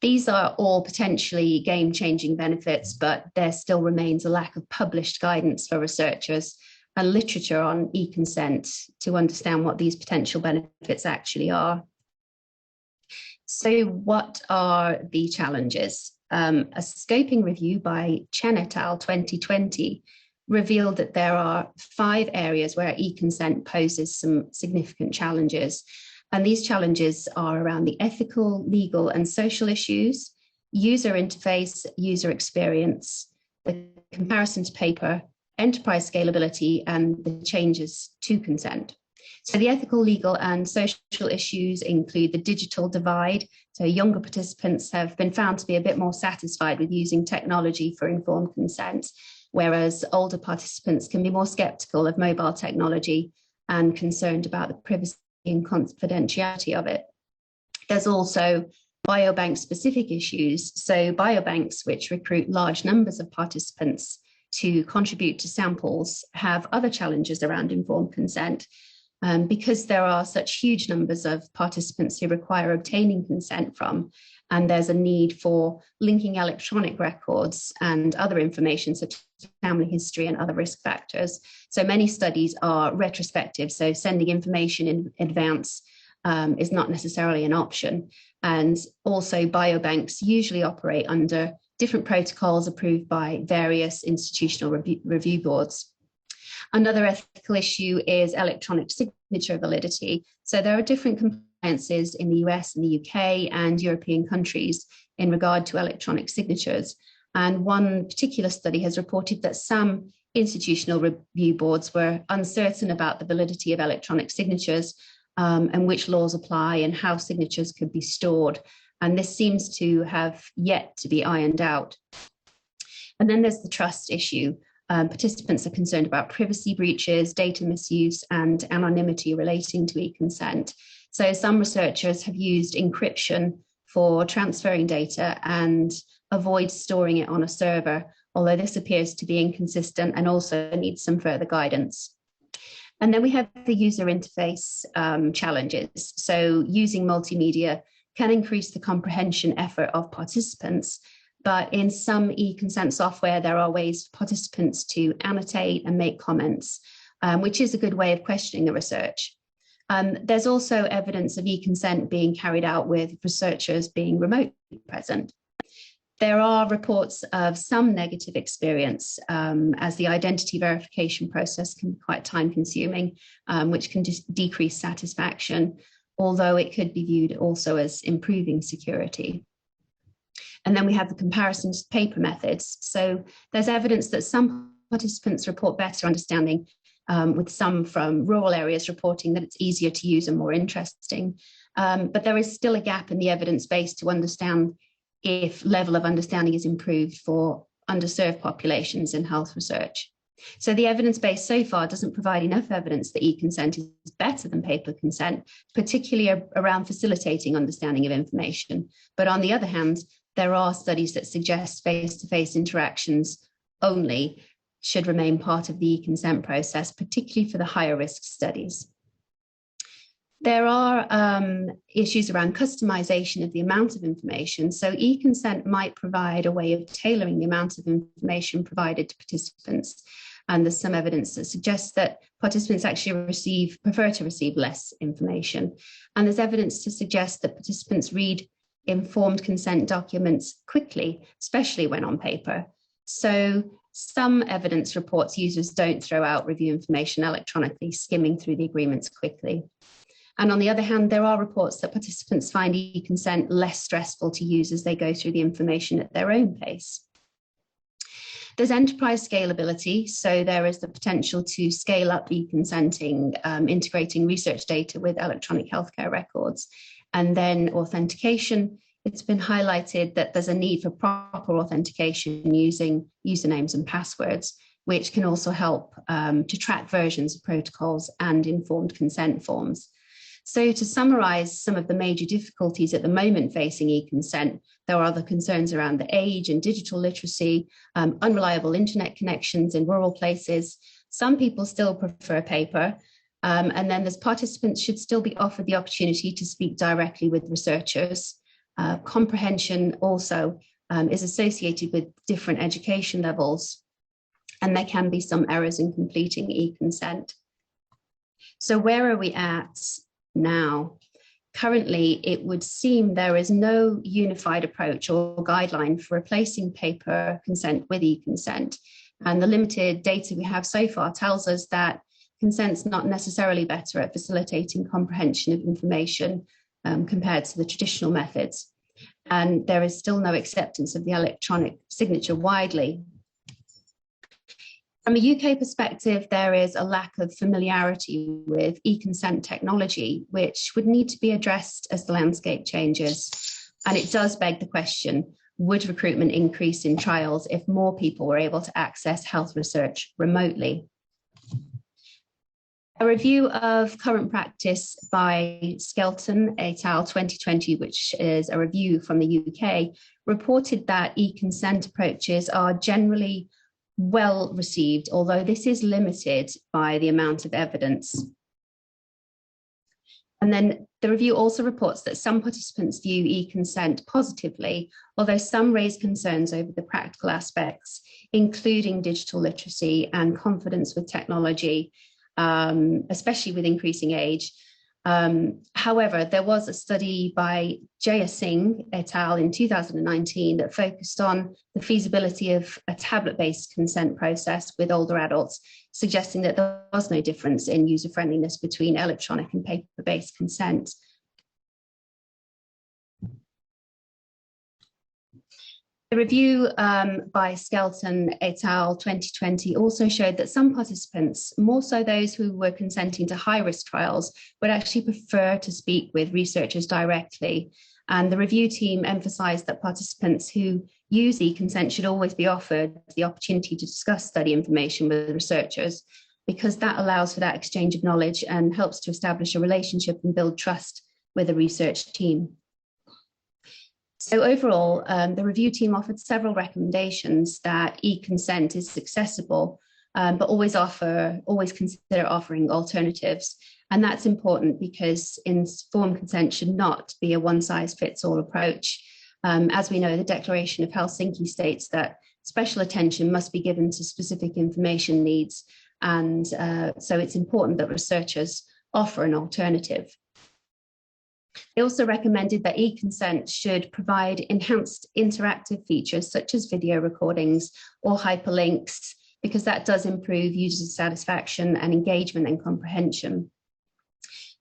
These are all potentially game-changing benefits, but there still remains a lack of published guidance for researchers and literature on e-consent to understand what these potential benefits actually are. So what are the challenges? A scoping review by Chen et al. 2020 revealed that there are 5 areas where e-consent poses some significant challenges. And these challenges are around the ethical, legal, and social issues, user interface, user experience, the comparison to paper, enterprise scalability, and the changes to consent. So the ethical, legal, and social issues include the digital divide. So younger participants have been found to be a bit more satisfied with using technology for informed consent, whereas older participants can be more skeptical of mobile technology and concerned about the privacy and confidentiality of it. There's also biobank specific issues. So biobanks, which recruit large numbers of participants to contribute to samples, have other challenges around informed consent. Because there are such huge numbers of participants who require obtaining consent from, and there's a need for linking electronic records and other information such as family history and other risk factors. So many studies are retrospective, so sending information in advance is not necessarily an option. And also biobanks usually operate under different protocols approved by various institutional review boards. Another ethical issue is electronic signature validity. So there are different compliances in the US and the UK and European countries in regard to electronic signatures. And one particular study has reported that some institutional review boards were uncertain about the validity of electronic signatures and which laws apply and how signatures could be stored. And this seems to have yet to be ironed out. And then there's the trust issue. Participants are concerned about privacy breaches, data misuse, and anonymity relating to e-consent. So some researchers have used encryption for transferring data and avoid storing it on a server, although this appears to be inconsistent and also needs some further guidance. And then we have the user interface challenges. So using multimedia can increase the comprehension effort of participants, but in some e-consent software, there are ways for participants to annotate and make comments, which is a good way of questioning the research. There's also evidence of e-consent being carried out with researchers being remotely present. There are reports of some negative experience as the identity verification process can be quite time-consuming, which can decrease satisfaction, although it could be viewed also as improving security. And then we have the comparison to paper methods. So there's evidence that some participants report better understanding, with some from rural areas reporting that it's easier to use and more interesting. But there is still a gap in the evidence base to understand if level of understanding is improved for underserved populations in health research. So the evidence base so far doesn't provide enough evidence that e-consent is better than paper consent, particularly around facilitating understanding of information. But on the other hand, there are studies that suggest face-to-face interactions only should remain part of the e-consent process, particularly for the higher risk studies. There are issues around customization of the amount of information. So e-consent might provide a way of tailoring the amount of information provided to participants. And there's some evidence that suggests that participants actually prefer to receive less information. And there's evidence to suggest that participants read informed consent documents quickly, especially when on paper. So some evidence reports users don't throw out review information electronically, skimming through the agreements quickly. And on the other hand, there are reports that participants find e-consent less stressful to use as they go through the information at their own pace. There's enterprise scalability, so there is the potential to scale up e-consenting, integrating research data with electronic healthcare records. And then authentication, it's been highlighted that there's a need for proper authentication using usernames and passwords, which can also help to track versions of protocols and informed consent forms. So to summarize some of the major difficulties at the moment facing e-consent, there are the concerns around the age and digital literacy, unreliable internet connections in rural places. Some people still prefer paper. And then there's participants should still be offered the opportunity to speak directly with researchers. Comprehension also is associated with different education levels, and there can be some errors in completing e-consent. So where are we at now? Currently, it would seem there is no unified approach or guideline for replacing paper consent with e-consent. And the limited data we have so far tells us that consent's not necessarily better at facilitating comprehension of information compared to the traditional methods. And there is still no acceptance of the electronic signature widely. From a UK perspective, there is a lack of familiarity with e-consent technology, which would need to be addressed as the landscape changes. And it does beg the question, would recruitment increase in trials if more people were able to access health research remotely? A review of current practice by Skelton et al. 2020, which is a review from the UK, reported that e-consent approaches are generally well received, although this is limited by the amount of evidence. And then the review also reports that some participants view e-consent positively, although some raise concerns over the practical aspects, including digital literacy and confidence with technology, especially with increasing age. However, there was a study by Jaya Singh et al. In 2019 that focused on the feasibility of a tablet-based consent process with older adults, suggesting that there was no difference in user-friendliness between electronic and paper-based consent. The review by Skelton et al. 2020 also showed that some participants, more so those who were consenting to high-risk trials, would actually prefer to speak with researchers directly. And the review team emphasized that participants who use e-consent should always be offered the opportunity to discuss study information with researchers, because that allows for that exchange of knowledge and helps to establish a relationship and build trust with a research team. So overall, the review team offered several recommendations that e-consent is accessible, but always consider offering alternatives. And that's important because informed consent should not be a one-size-fits-all approach. As we know, the Declaration of Helsinki states that special attention must be given to specific information needs. And so it's important that researchers offer an alternative. They also recommended that e-consent should provide enhanced interactive features such as video recordings or hyperlinks, because that does improve user satisfaction and engagement and comprehension.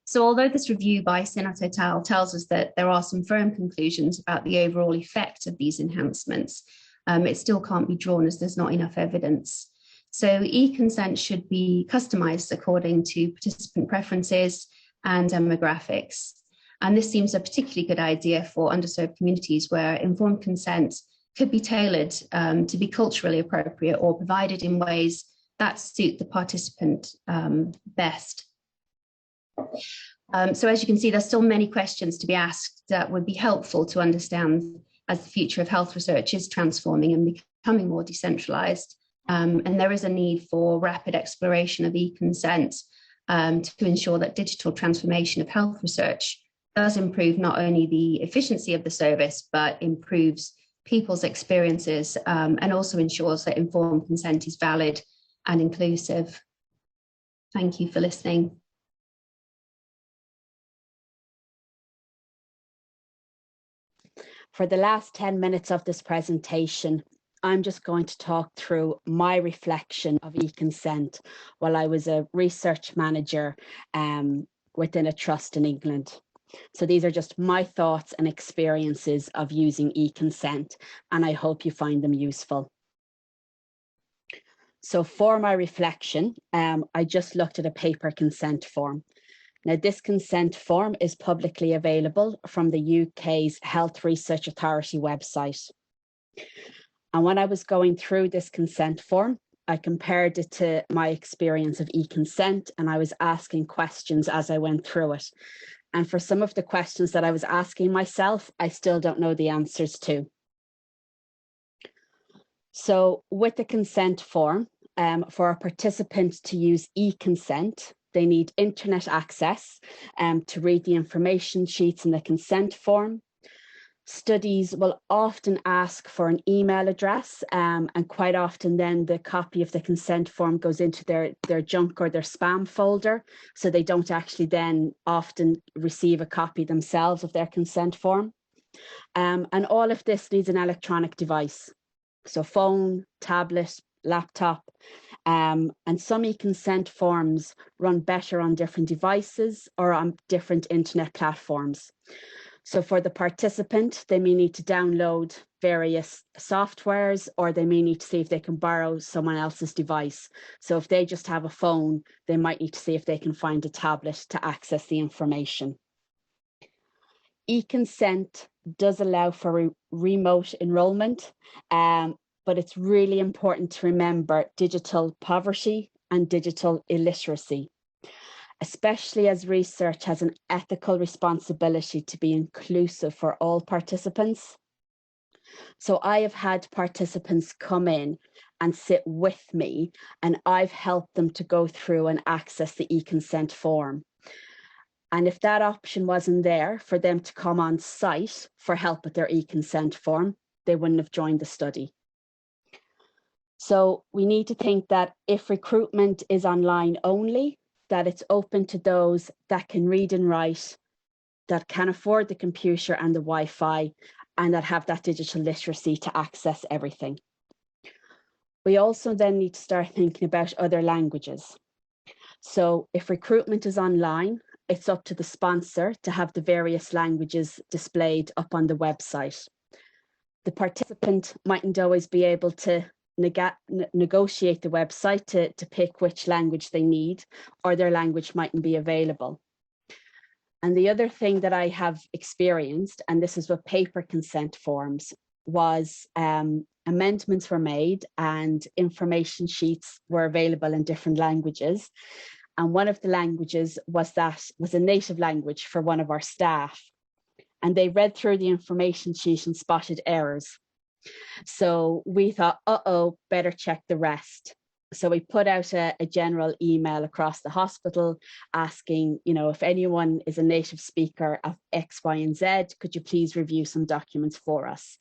So although this review by Sinat et al. Tells us that there are some firm conclusions about the overall effect of these enhancements, it still can't be drawn as there's not enough evidence. So e-consent should be customized according to participant preferences and demographics. And this seems a particularly good idea for underserved communities where informed consent could be tailored to be culturally appropriate or provided in ways that suit the participant best. So as you can see, there's still many questions to be asked that would be helpful to understand as the future of health research is transforming and becoming more decentralized. And there is a need for rapid exploration of e-consent to ensure that digital transformation of health research does improve not only the efficiency of the service, but improves people's experiences and also ensures that informed consent is valid and inclusive. Thank you for listening. For the last 10 minutes of this presentation, I'm just going to talk through my reflection of e-consent while I was a research manager within a trust in England. So these are just my thoughts and experiences of using e-consent, and I hope you find them useful. So for my reflection, I just looked at a paper consent form. Now, this consent form is publicly available from the UK's Health Research Authority website. And when I was going through this consent form, I compared it to my experience of e-consent, and I was asking questions as I went through it. And for some of the questions that I was asking myself, I still don't know the answers to. So with the consent form, for a participant to use e-consent, they need internet access to read the information sheets in the consent form. Studies will often ask for an email address, and quite often then the copy of the consent form goes into their junk or their spam folder, so they don't actually then often receive a copy themselves of their consent form. And all of this needs an electronic device, so phone, tablet, laptop, and some e-consent forms run better on different devices or on different internet platforms. So for the participant, they may need to download various softwares, or they may need to see if they can borrow someone else's device. So if they just have a phone, they might need to see if they can find a tablet to access the information. E-consent does allow for remote enrollment, but it's really important to remember digital poverty and digital illiteracy, especially as research has an ethical responsibility to be inclusive for all participants. So I have had participants come in and sit with me, and I've helped them to go through and access the e-consent form. And if that option wasn't there for them to come on site for help with their e-consent form, they wouldn't have joined the study. So we need to think that if recruitment is online only, that it's open to those that can read and write, that can afford the computer and the Wi-Fi, and that have that digital literacy to access everything. We also then need to start thinking about other languages. So if recruitment is online, it's up to the sponsor to have the various languages displayed up on the website. the participant mightn't always be able to negotiate the website to pick which language they need, or their language mightn't be available. And the other thing that I have experienced, and this is with paper consent forms, was amendments were made and information sheets were available in different languages. And one of the languages was a native language for one of our staff. And they read through the information sheet and spotted errors. So we thought, uh-oh, better check the rest. So we put out a general email across the hospital asking, if anyone is a native speaker of X, Y, and Z, could you please review some documents for us?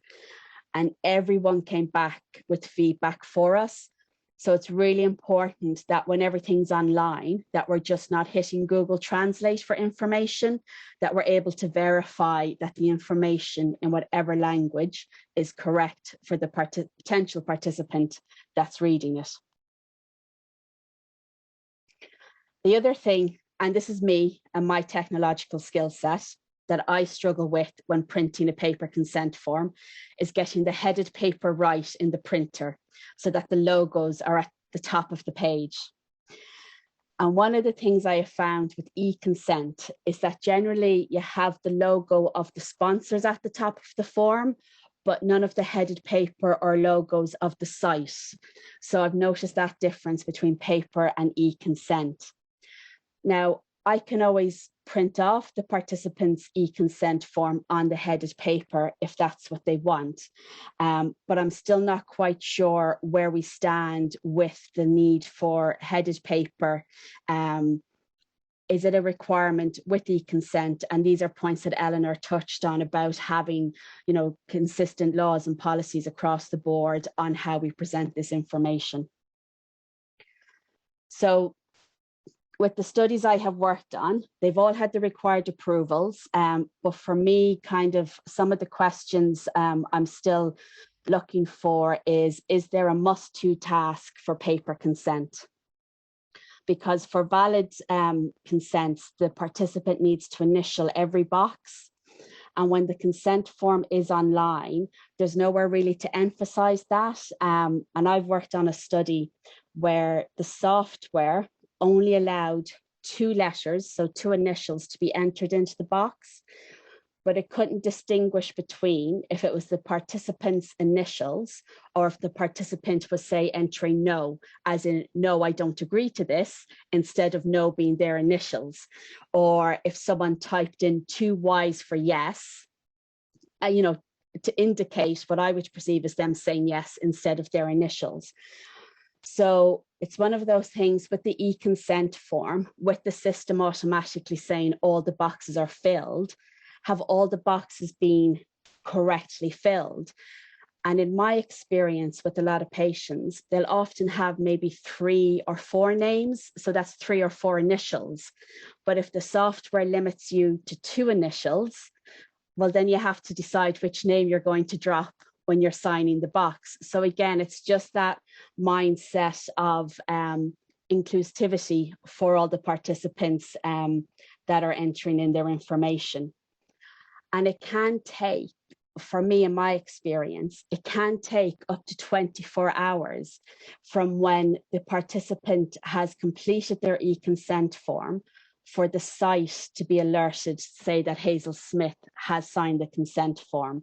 And everyone came back with feedback for us. So it's really important that when everything's online, that we're just not hitting Google Translate for information, that we're able to verify that the information in whatever language is correct for the potential participant that's reading it. The other thing, and this is me and my technological skill set, that I struggle with when printing a paper consent form is getting the headed paper right in the printer so that the logos are at the top of the page. And one of the things I have found with e-consent is that generally you have the logo of the sponsors at the top of the form, but none of the headed paper or logos of the site. So I've noticed that difference between paper and e-consent. Now, I can always print off the participant's e-consent form on the headed paper if that's what they want. But I'm still not quite sure where we stand with the need for headed paper. Is it a requirement with e-consent? And these are points that Eleanor touched on about having, consistent laws and policies across the board on how we present this information. So with the studies I have worked on, they've all had the required approvals. But for me, kind of some of the questions I'm still looking for is there a must-do task for paper consent? Because for valid consents, the participant needs to initial every box. And when the consent form is online, there's nowhere really to emphasize that. And I've worked on a study where the software only allowed 2 letters, so 2 initials, to be entered into the box, but it couldn't distinguish between if it was the participant's initials or if the participant was, say, entering no, as in, no, I don't agree to this, instead of no being their initials, or if someone typed in 2 Y's for yes, to indicate what I would perceive as them saying yes instead of their initials. So it's one of those things with the e-consent form, with the system automatically saying all the boxes are filled, have all the boxes been correctly filled? And in my experience with a lot of patients, they'll often have maybe 3 or 4 names. So that's 3 or 4 initials. But if the software limits you to 2 initials, well, then you have to decide which name you're going to drop when you're signing the box. So again, it's just that mindset of inclusivity for all the participants that are entering in their information. And it can take, for me in my experience, it can take up to 24 hours from when the participant has completed their e-consent form for the site to be alerted, say that Hazel Smith has signed the consent form.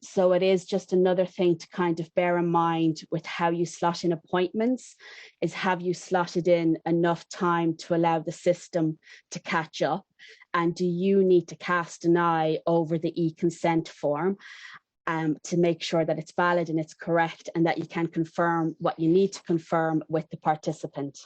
So it is just another thing to kind of bear in mind with how you slot in appointments, is have you slotted in enough time to allow the system to catch up? And do you need to cast an eye over the e-consent form to make sure that it's valid and it's correct and that you can confirm what you need to confirm with the participant?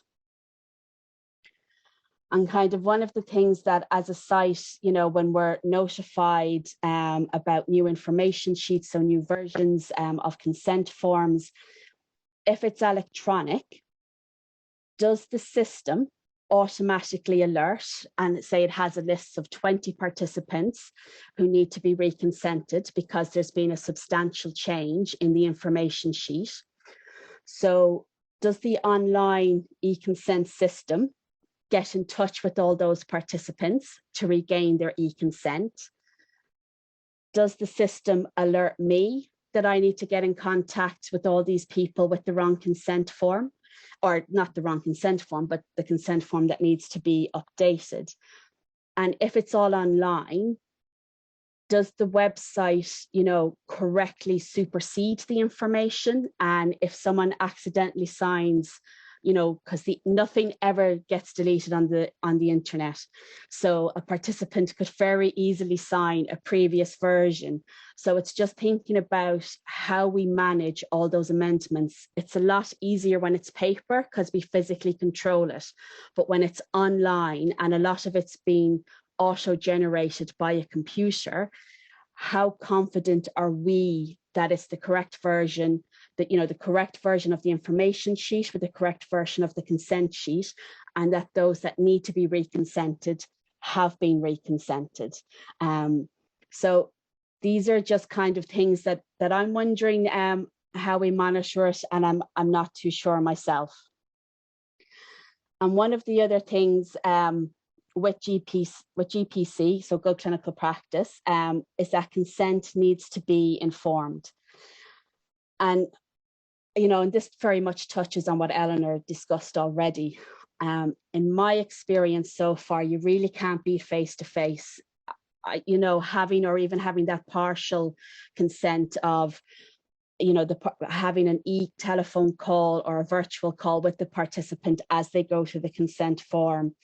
And kind of one of the things that as a site, when we're notified about new information sheets, so new versions of consent forms, if it's electronic, does the system automatically alert and say it has a list of 20 participants who need to be reconsented because there's been a substantial change in the information sheet? So does the online e-consent system get in touch with all those participants to regain their e-consent? does the system alert me that I need to get in contact with all these people with the wrong consent form, or not the wrong consent form, but the consent form that needs to be updated? And if it's all online, does the website, correctly supersede the information? And if someone accidentally signs, because nothing ever gets deleted on the internet. So a participant could very easily sign a previous version. So it's just thinking about how we manage all those amendments. It's a lot easier when it's paper because we physically control it. But when it's online and a lot of it's being auto-generated by a computer, how confident are we that it's the correct version, that the correct version of the information sheet with the correct version of the consent sheet, and that those that need to be reconsented have been reconsented? So these are just kind of things that I'm wondering how we monitor it, and I'm not too sure myself. And one of the other things with GPC, so good clinical practice, is that consent needs to be informed. And, and this very much touches on what Eleanor discussed already. In my experience so far, you really can't be face-to-face, having that partial consent of, having an telephone call or a virtual call with the participant as they go through the consent form.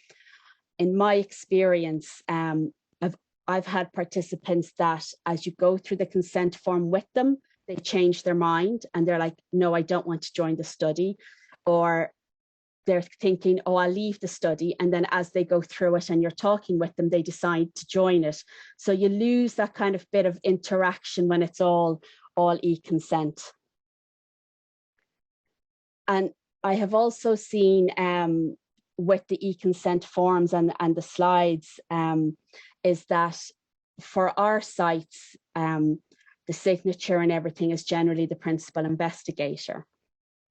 In my experience, I've had participants that as you go through the consent form with them, they change their mind and they're like, no, I don't want to join the study. Or they're thinking, oh, I'll leave the study. And then as they go through it and you're talking with them, they decide to join it. So you lose that kind of bit of interaction when it's all e-consent. And I have also seen with the e-consent forms and the slides, is that for our sites, the signature and everything is generally the principal investigator.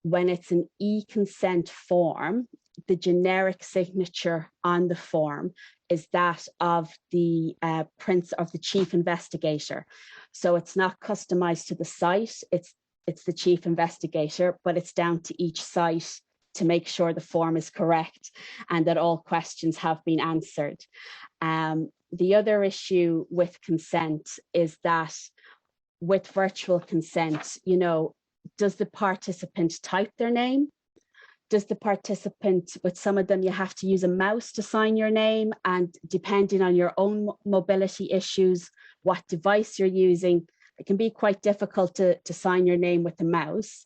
When it's an e-consent form, the generic signature on the form is that of the chief investigator. So it's not customized to the site, it's the chief investigator, but it's down to each site to make sure the form is correct and that all questions have been answered. The other issue with consent is that with virtual consent, does the participant type their name? Does the participant, with some of them, you have to use a mouse to sign your name, and depending on your own mobility issues, what device you're using, it can be quite difficult to sign your name with the mouse.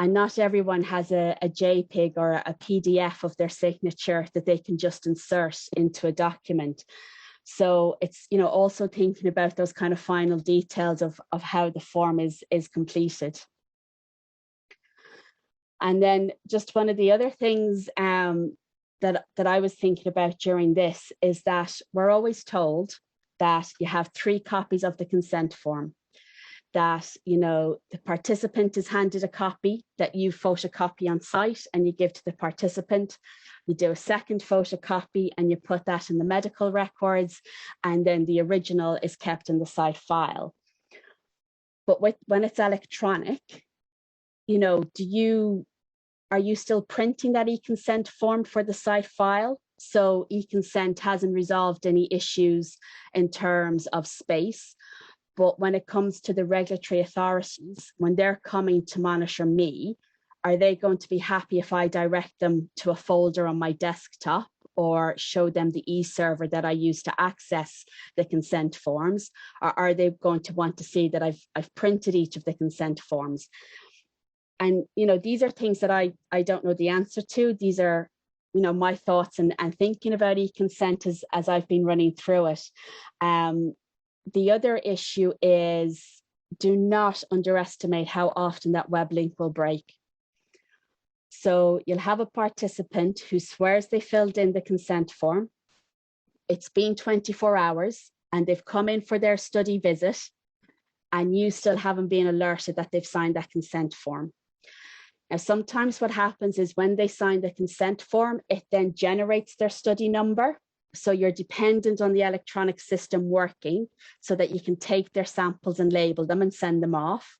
And not everyone has a JPEG or a PDF of their signature that they can just insert into a document. So it's, also thinking about those kind of final details of how the form is completed. And then just one of the other things that I was thinking about during this is that we're always told that you have 3 copies of the consent form, that, the participant is handed a copy that you photocopy on site and you give to the participant. You do a second photocopy and you put that in the medical records, and then the original is kept in the site file. But when it's electronic, are you still printing that e-consent form for the site file? So e-consent hasn't resolved any issues in terms of space. But when it comes to the regulatory authorities, when they're coming to monitor me, are they going to be happy if I direct them to a folder on my desktop or show them the e-server that I use to access the consent forms? Or are they going to want to see that I've printed each of the consent forms? And, these are things that I don't know the answer to. These are, my thoughts and thinking about e-consent as I've been running through it. The other issue is, do not underestimate how often that web link will break. So you'll have a participant who swears they filled in the consent form. It's been 24 hours and they've come in for their study visit, and you still haven't been alerted that they've signed that consent form. Now, sometimes what happens is when they sign the consent form, it then generates their study number So you're dependent on the electronic system working so that you can take their samples and label them and send them off.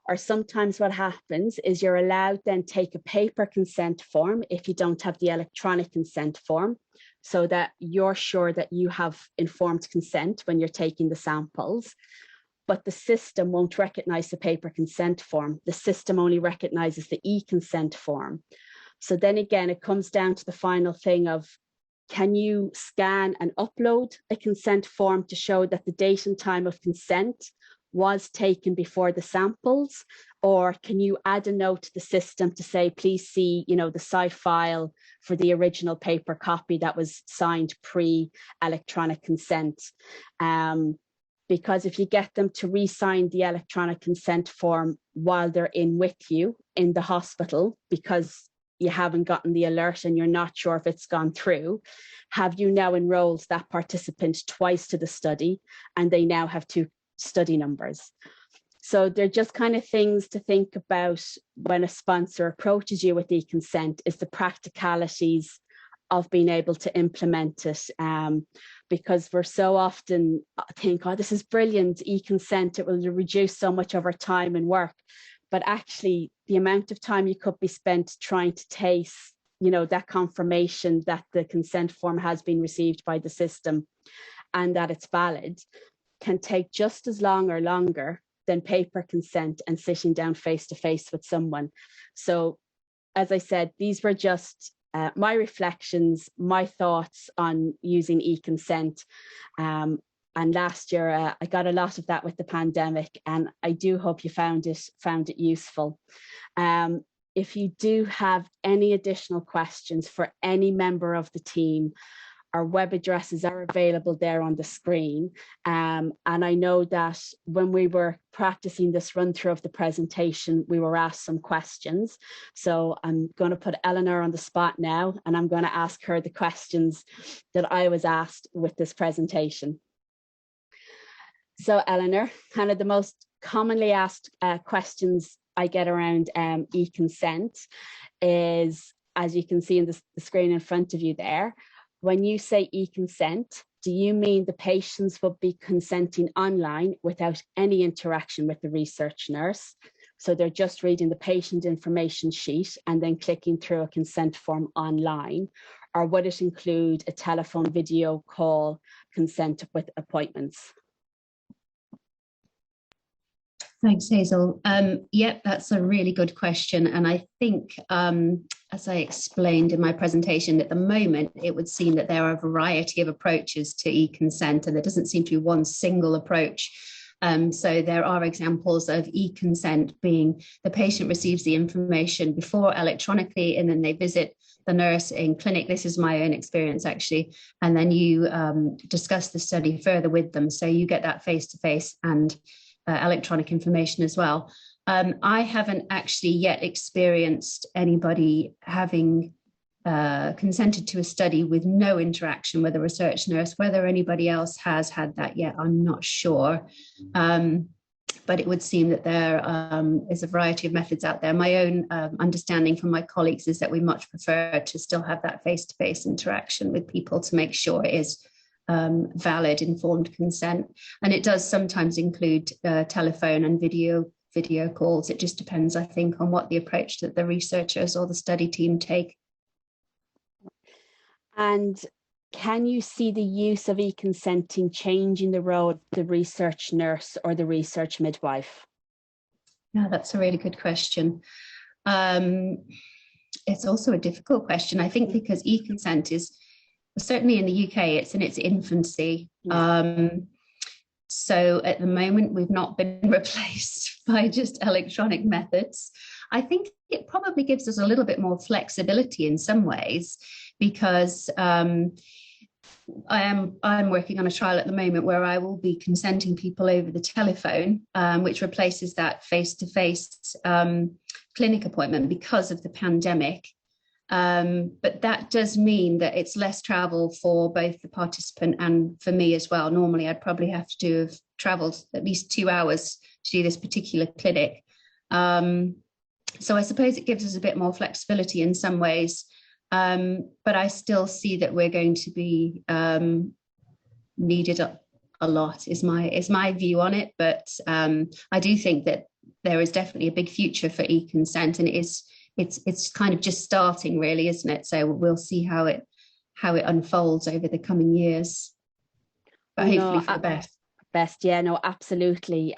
Or sometimes what happens is you're allowed then take a paper consent form if you don't have the electronic consent form, so that you're sure that you have informed consent when you're taking the samples. But the system won't recognize the paper consent form. The system only recognizes the e-consent form. So then again, it comes down to the final thing of, can you scan and upload a consent form to show that the date and time of consent was taken before the samples? Or can you add a note to the system to say, please see, the site file for the original paper copy that was signed pre-electronic consent? Because if you get them to re-sign the electronic consent form while they're in with you in the hospital, because you haven't gotten the alert and you're not sure if it's gone through, have you now enrolled that participant twice to the study, and they now have 2 study numbers? So they're just kind of things to think about when a sponsor approaches you with e-consent, is the practicalities of being able to implement it, because we're so often think, oh, this is brilliant, e-consent, it will reduce so much of our time and work. But actually, the amount of time you could be spent trying to taste, that confirmation that the consent form has been received by the system and that it's valid, can take just as long or longer than paper consent and sitting down face to face with someone. So, as I said, these were just my reflections, my thoughts on using e-consent. And last year, I got a lot of that with the pandemic, and I do hope you found it useful. If you do have any additional questions for any member of the team, our web addresses are available there on the screen. And I know that when we were practicing this run through of the presentation, we were asked some questions. So I'm going to put Eleanor on the spot now, and I'm going to ask her the questions that I was asked with this presentation. So Eleanor, kind of the most commonly asked questions I get around e-consent is, as you can see in the screen in front of you there, when you say e-consent, do you mean the patients will be consenting online without any interaction with the research nurse? So they're just reading the patient information sheet and then clicking through a consent form online? Or would it include a telephone video call consent with appointments? Thanks, Hazel. Yep, that's a really good question. And I think, as I explained in my presentation, at the moment, it would seem that there are a variety of approaches to e-consent, and there doesn't seem to be one single approach. So there are examples of e-consent being the patient receives the information before electronically, and then they visit the nurse in clinic. This is my own experience, actually. And then you discuss the study further with them. So you get that face-to-face and electronic information as well. I haven't actually yet experienced anybody having consented to a study with no interaction with a research nurse. Whether anybody else has had that yet, I'm not sure. But it would seem that there is a variety of methods out there. My own understanding from my colleagues is that we much prefer to still have that face-to-face interaction with people to make sure it is valid, informed consent. And it does sometimes include telephone and video calls. It just depends, I think, on what the approach that the researchers or the study team take. And can you see the use of e-consenting changing the role of the research nurse or the research midwife? Yeah, that's a really good question. It's also a difficult question, I think, because e-consent is, certainly in the UK, it's in its infancy. So at the moment, we've not been replaced by just electronic methods. I think it probably gives us a little bit more flexibility in some ways, because I'm working on a trial at the moment where I will be consenting people over the telephone, which replaces that face-to-face clinic appointment because of the pandemic. But that does mean that it's less travel for both the participant and for me as well. Normally, I'd probably have to have traveled at least 2 hours to do this particular clinic. So I suppose it gives us a bit more flexibility in some ways. But I still see that we're going to be needed a lot, is my view on it. But I do think that there is definitely a big future for e-consent, and it's kind of just starting, really, isn't it? So we'll see how it unfolds over the coming years, but hopefully for the best. Yeah, no, absolutely.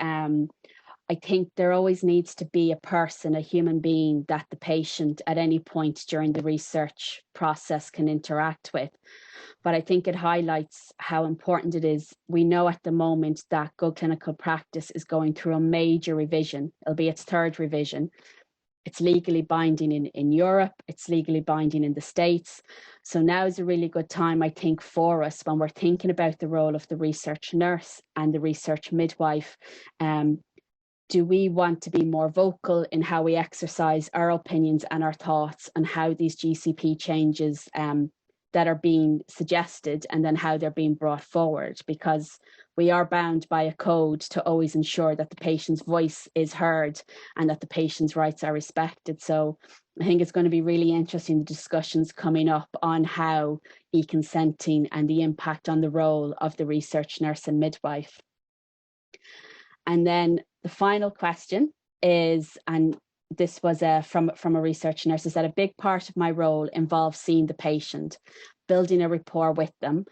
I think there always needs to be a person, a human being, that the patient at any point during the research process can interact with. But I think it highlights how important it is. We know at the moment that good clinical practice is going through a major revision. It'll be its third revision. It's legally binding in Europe, it's legally binding in the States. So now is a really good time, I think, for us when we're thinking about the role of the research nurse and the research midwife. Do we want to be more vocal in how we exercise our opinions and our thoughts on how these GCP changes that are being suggested, and then how they're being brought forward? Because we are bound by a code to always ensure that the patient's voice is heard and that the patient's rights are respected. So I think it's going to be really interesting, the discussions coming up on how e-consenting and the impact on the role of the research nurse and midwife. And then the final question is, and this was from a research nurse, is that a big part of my role involves seeing the patient, building a rapport with them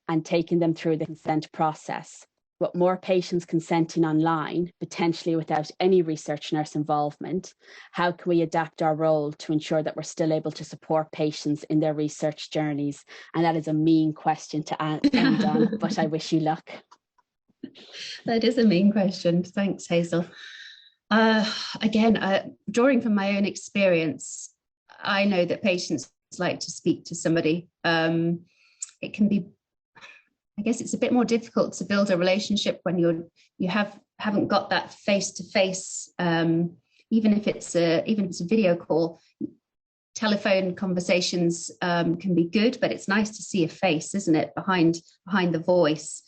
and taking them through the consent process. With more patients consenting online, potentially without any research nurse involvement, how can we adapt our role to ensure that we're still able to support patients in their research journeys? And that is a mean question to end on, but I wish you luck. That is a mean question. Thanks, Hazel. Again, drawing from my own experience, I know that patients like to speak to somebody. It can be, I guess it's a bit more difficult to build a relationship when you haven't got that face-to-face, even if it's a video call. Telephone conversations can be good, but it's nice to see a face, isn't it, behind the voice.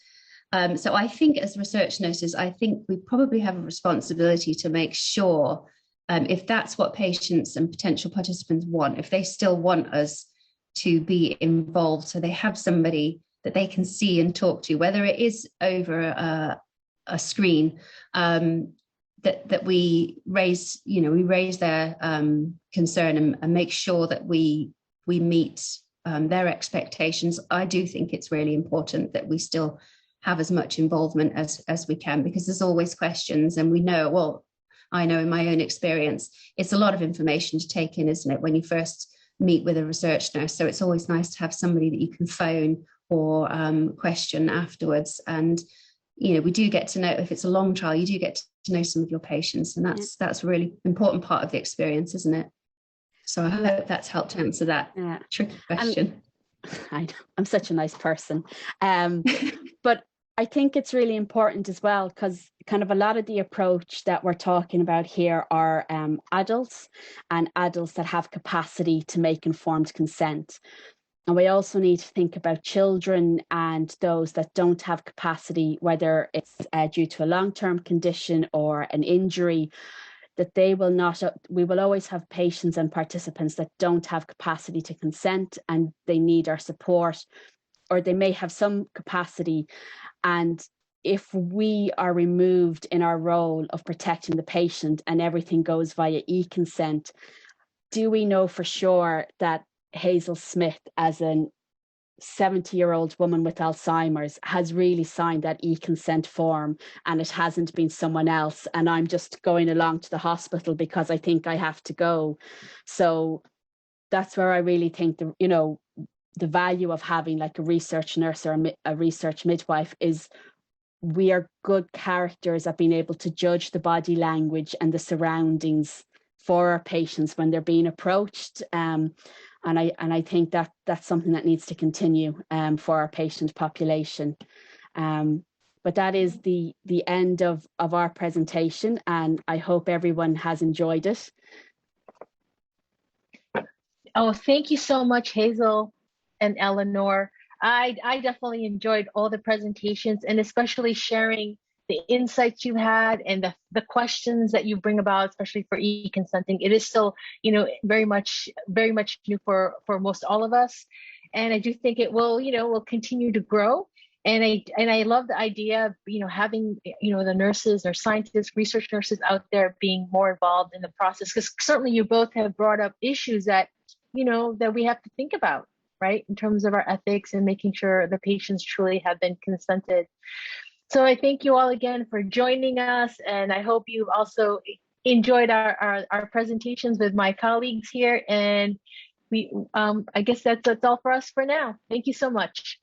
So I think as research nurses, I think we probably have a responsibility to make sure, if that's what patients and potential participants want, if they still want us to be involved, so they have somebody that they can see and talk to, whether it is over a screen, that we raise their concern and make sure that we meet their expectations. I do think it's really important that we still have as much involvement as we can, because there's always questions, and we know, well, I know in my own experience, it's a lot of information to take in, isn't it, when you first meet with a research nurse. So it's always nice to have somebody that you can phone or question afterwards. And, you know, we do get to know, if it's a long trial, you do get to know some of your patients, and that's a really important part of the experience, isn't it? So I hope that's helped answer that tricky question. I'm such a nice person. But I think it's really important as well, because kind of a lot of the approach that we're talking about here are adults, and adults that have capacity to make informed consent. And we also need to think about children and those that don't have capacity, whether it's due to a long-term condition or an injury, that we will always have patients and participants that don't have capacity to consent, and they need our support, or they may have some capacity. And if we are removed in our role of protecting the patient and everything goes via e-consent, do we know for sure that Hazel Smith, as a 70-year-old woman with Alzheimer's, has really signed that e-consent form, and it hasn't been someone else, and I'm just going along to the hospital because I think I have to go? So that's where I really think the value of having like a research nurse or a research midwife is, we are good characters at being able to judge the body language and the surroundings for our patients when they're being approached. And I think that that's something that needs to continue for our patient population. But that is the end of our presentation, and I hope everyone has enjoyed it. Oh, thank you so much, Hazel and Eleanor. I definitely enjoyed all the presentations, and especially sharing the insights you've had and the questions that you bring about, especially for e-consenting. It is still, very much new for most all of us. And I do think it will, will continue to grow. And I love the idea of, having, the nurses or scientists, research nurses out there being more involved in the process, because certainly you both have brought up issues that, that we have to think about, right, in terms of our ethics and making sure the patients truly have been consented. So I thank you all again for joining us, and I hope you've also enjoyed our presentations with my colleagues here. And I guess that's all for us for now. Thank you so much.